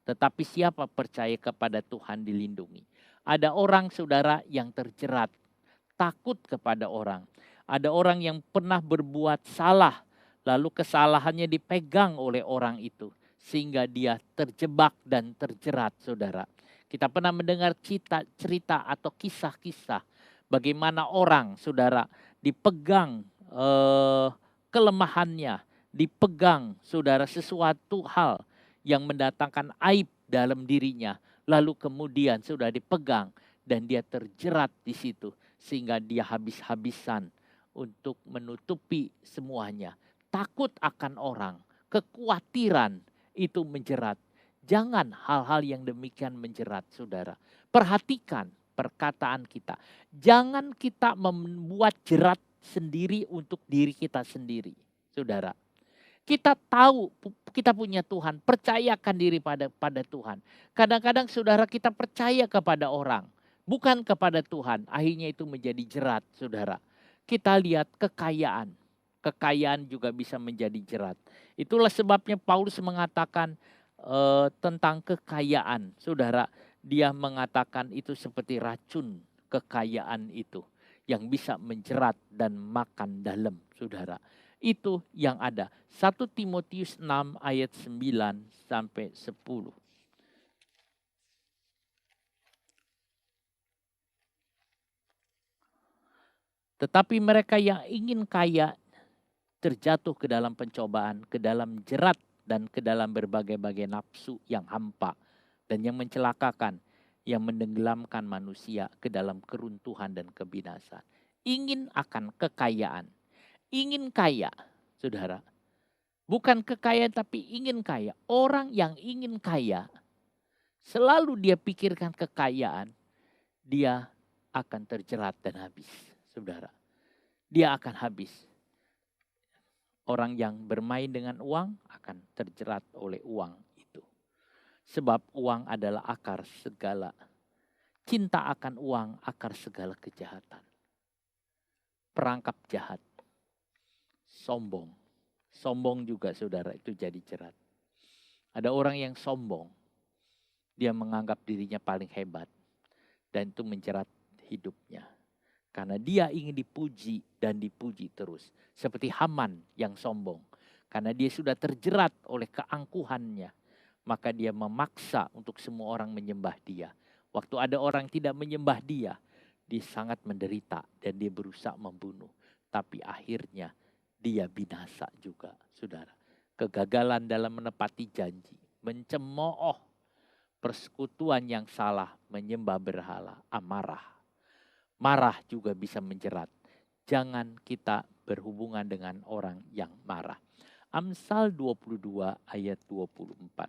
Tetapi siapa percaya kepada Tuhan dilindungi. Ada orang saudara yang terjerat. Takut kepada orang. Ada orang yang pernah berbuat salah, lalu kesalahannya dipegang oleh orang itu, sehingga dia terjebak dan terjerat, saudara. Kita pernah mendengar cerita atau kisah-kisah bagaimana orang, saudara, dipegang kelemahannya, dipegang, saudara, sesuatu hal yang mendatangkan aib dalam dirinya, lalu kemudian sudah dipegang dan dia terjerat di situ. Sehingga dia habis-habisan untuk menutupi semuanya. Takut akan orang, kekhawatiran itu menjerat. Jangan hal-hal yang demikian menjerat, saudara. Perhatikan perkataan kita. Jangan kita membuat jerat sendiri untuk diri kita sendiri, saudara. Kita tahu kita punya Tuhan, percayakan diri pada Tuhan. Kadang-kadang saudara kita percaya kepada orang, bukan kepada Tuhan, akhirnya itu menjadi jerat, saudara. Kita lihat kekayaan. Kekayaan juga bisa menjadi jerat. Itulah sebabnya Paulus mengatakan tentang kekayaan. Saudara, dia mengatakan itu seperti racun kekayaan itu. Yang bisa menjerat dan makan dalam, saudara. Itu yang ada. 1 Timotius 6 ayat 9 sampai 10. Tetapi mereka yang ingin kaya terjatuh ke dalam pencobaan, ke dalam jerat dan ke dalam berbagai-bagai nafsu yang hampa dan yang mencelakakan, yang menenggelamkan manusia ke dalam keruntuhan dan kebinasan. Ingin akan kekayaan, ingin kaya, saudara. Bukan kekayaan tapi ingin kaya. Orang yang ingin kaya, selalu dia pikirkan kekayaan, dia akan terjerat dan habis, saudara. Dia akan habis. Orang yang bermain dengan uang akan terjerat oleh uang itu. Sebab uang adalah akar segala. Cinta akan uang akar segala kejahatan. Perangkap jahat. Sombong. Sombong juga saudara itu jadi jerat. Ada orang yang sombong. Dia menganggap dirinya paling hebat. Dan itu menjerat hidupnya. Karena dia ingin dipuji dan dipuji terus. Seperti Haman yang sombong. Karena dia sudah terjerat oleh keangkuhannya. Maka dia memaksa untuk semua orang menyembah dia. Waktu ada orang tidak menyembah dia, dia sangat menderita dan dia berusaha membunuh. Tapi akhirnya dia binasa juga, saudara. Kegagalan dalam menepati janji, mencemooh, persekutuan yang salah, menyembah berhala, amarah. Marah juga bisa menjerat. Jangan kita berhubungan dengan orang yang marah. Amsal 22 ayat 24.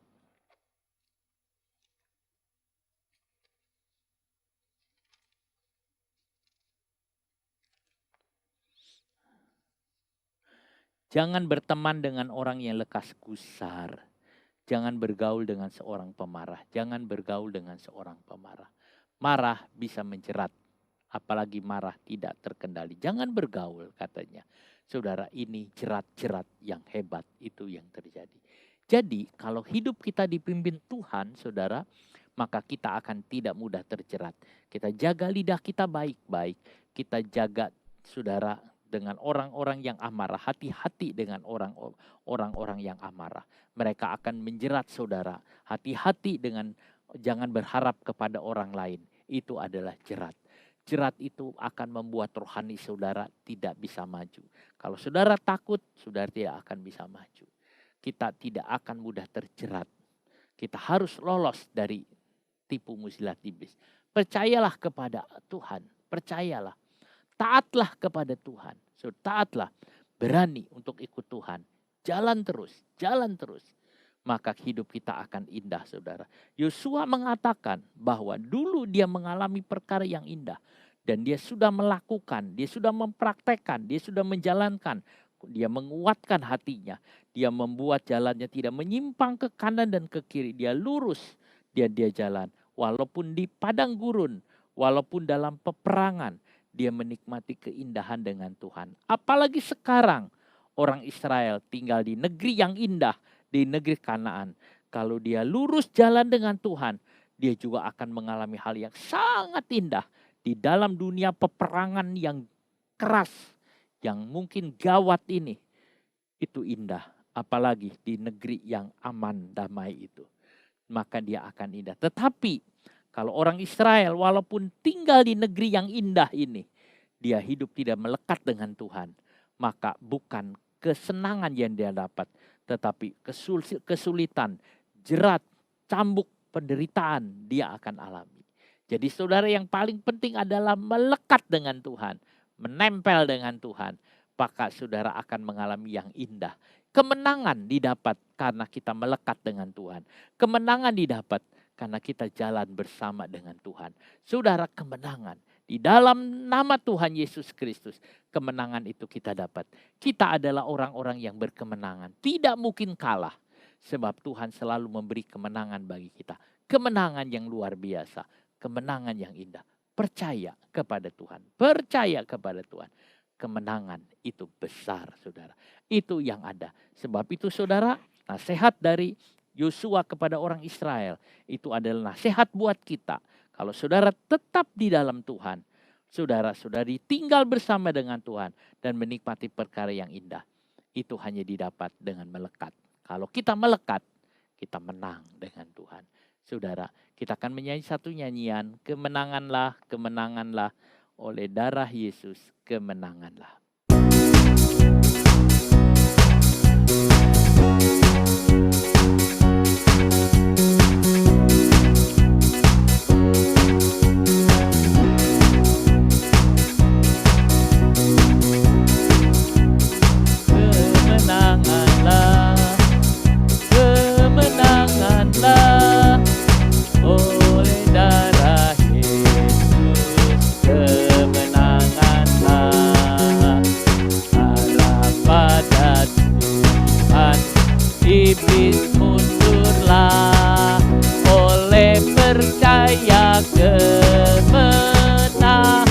Jangan berteman dengan orang yang lekas gusar. Jangan bergaul dengan seorang pemarah. Jangan bergaul dengan seorang pemarah. Marah bisa menjerat. Apalagi marah tidak terkendali. Jangan bergaul katanya. Saudara, ini jerat-jerat yang hebat itu yang terjadi. Jadi kalau hidup kita dipimpin Tuhan, saudara, maka kita akan tidak mudah terjerat. Kita jaga lidah kita baik-baik. Kita jaga, saudara, dengan orang-orang yang amarah. Hati-hati dengan orang-orang yang amarah. Mereka akan menjerat saudara. Hati-hati dengan, jangan berharap kepada orang lain. Itu adalah jerat. Jerat itu akan membuat rohani saudara tidak bisa maju. Kalau saudara takut, saudara tidak akan bisa maju. Kita tidak akan mudah terjerat. Kita harus lolos dari tipu muslihat iblis. Percayalah kepada Tuhan. Percayalah. Taatlah kepada Tuhan. So, taatlah. Berani untuk ikut Tuhan. Jalan terus. Jalan terus. Maka hidup kita akan indah, saudara. Yosua mengatakan bahwa dulu dia mengalami perkara yang indah. Dan dia sudah melakukan, dia sudah mempraktekkan, dia sudah menjalankan. Dia menguatkan hatinya. Dia membuat jalannya tidak menyimpang ke kanan dan ke kiri. Dia lurus, dia jalan. Walaupun di padang gurun, walaupun dalam peperangan, dia menikmati keindahan dengan Tuhan. Apalagi sekarang orang Israel tinggal di negeri yang indah, di negeri Kanaan. Kalau dia lurus jalan dengan Tuhan, dia juga akan mengalami hal yang sangat indah. Di dalam dunia peperangan yang keras, yang mungkin gawat ini, itu indah. Apalagi di negeri yang aman, damai itu. Maka dia akan indah. Tetapi kalau orang Israel walaupun tinggal di negeri yang indah ini, dia hidup tidak melekat dengan Tuhan. Maka bukan kesenangan yang dia dapat, tetapi kesulitan, jerat, cambuk, penderitaan dia akan alami. Jadi saudara, yang paling penting adalah melekat dengan Tuhan. Menempel dengan Tuhan. Maka saudara akan mengalami yang indah. Kemenangan didapat karena kita melekat dengan Tuhan. Kemenangan didapat karena kita jalan bersama dengan Tuhan. Saudara, kemenangan. Di dalam nama Tuhan Yesus Kristus, kemenangan itu kita dapat. Kita adalah orang-orang yang berkemenangan. Tidak mungkin kalah. Sebab Tuhan selalu memberi kemenangan bagi kita. Kemenangan yang luar biasa. Kemenangan yang indah. Percaya kepada Tuhan. Percaya kepada Tuhan. Kemenangan itu besar, saudara. Itu yang ada. Sebab itu, saudara, nasihat dari Yosua kepada orang Israel itu adalah nasihat buat kita. Kalau saudara tetap di dalam Tuhan, saudara-saudari tinggal bersama dengan Tuhan dan menikmati perkara yang indah. Itu hanya didapat dengan melekat. Kalau kita melekat, kita menang dengan Tuhan. Saudara, kita akan menyanyi satu nyanyian, kemenanganlah, kemenanganlah, oleh darah Yesus, kemenanganlah. Kemenanganlah, kemenanganlah, oleh darah Yesus, kemenanganlah. Harap pada Tuhan, iblis mundurlah, oleh percaya kemenanganlah.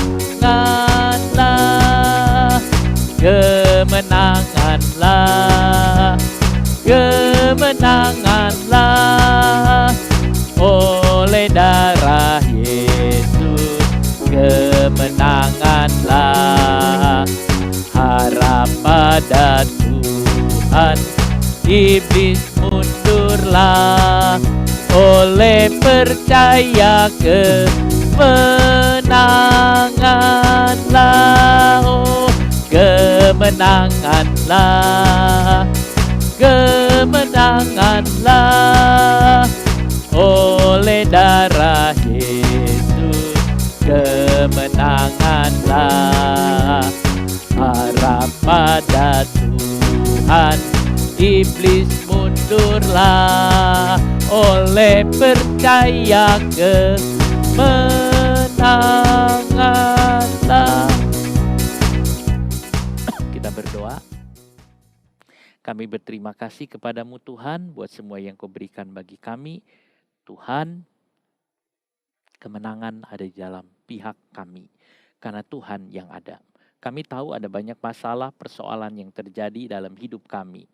Kemenanganlah, kemenanganlah, oleh darah Yesus, kemenanganlah. Harap pada Tuhan, iblis mundurlah, oleh percaya kemenanganlah. Oh, kemenanganlah, Janganlah harap pada Tuhan, iblis mundurlah oleh percaya kemenanganlah. Kita berdoa. Kami berterima kasih kepadamu Tuhan buat semua yang Kau berikan bagi kami. Tuhan, kemenangan ada di dalam pihak kami, karena Tuhan yang ada. Kami tahu ada banyak masalah, persoalan yang terjadi dalam hidup kami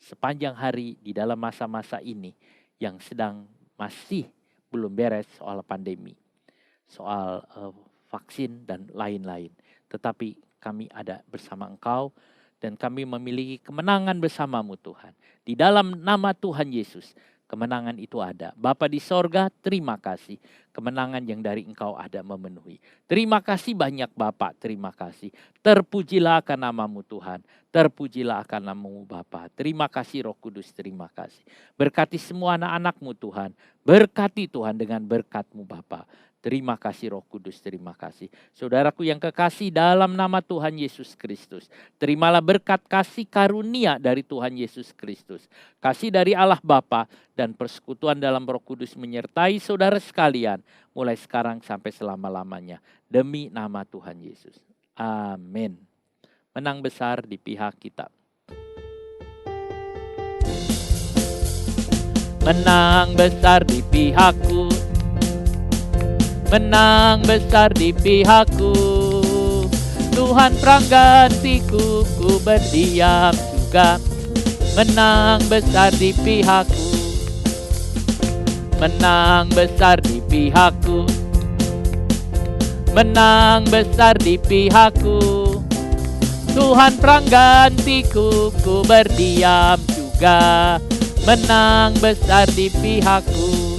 sepanjang hari di dalam masa-masa ini yang sedang masih belum beres soal pandemi, soal vaksin dan lain-lain. Tetapi kami ada bersama Engkau dan kami memiliki kemenangan bersamamu Tuhan. Di dalam nama Tuhan Yesus, kemenangan itu ada. Bapa di sorga, terima kasih. Kemenangan yang dari Engkau ada memenuhi. Terima kasih banyak Bapa, terima kasih. Terpujilah akan namamu Tuhan. Terpujilah akan namamu Bapa. Terima kasih Roh Kudus, terima kasih. Berkati semua anak-anakmu Tuhan. Berkati Tuhan dengan berkat-Mu Bapa. Terima kasih Roh Kudus, terima kasih. Saudaraku yang kekasih dalam nama Tuhan Yesus Kristus. Terimalah berkat kasih karunia dari Tuhan Yesus Kristus. Kasih dari Allah Bapa dan persekutuan dalam Roh Kudus menyertai saudara sekalian. Mulai sekarang sampai selama-lamanya. Demi nama Tuhan Yesus. Amin. Menang besar di pihak kita. Menang besar di pihakku. Menang besar di pihakku. Tuhan peranggantiku, ku berdiam juga. Menang besar di pihakku. Menang besar di pihakku. Menang besar di pihakku. Tuhan peranggantiku, ku berdiam juga. Menang besar di pihakku.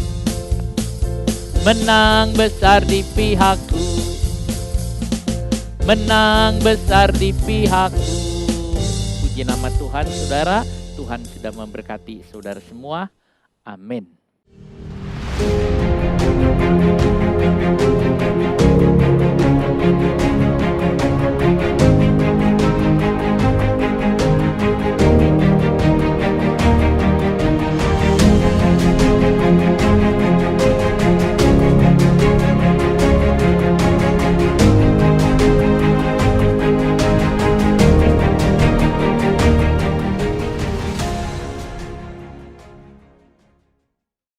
Menang besar di pihakku. Menang besar di pihakku. Puji nama Tuhan, saudara. Tuhan sudah memberkati saudara semua. Amin.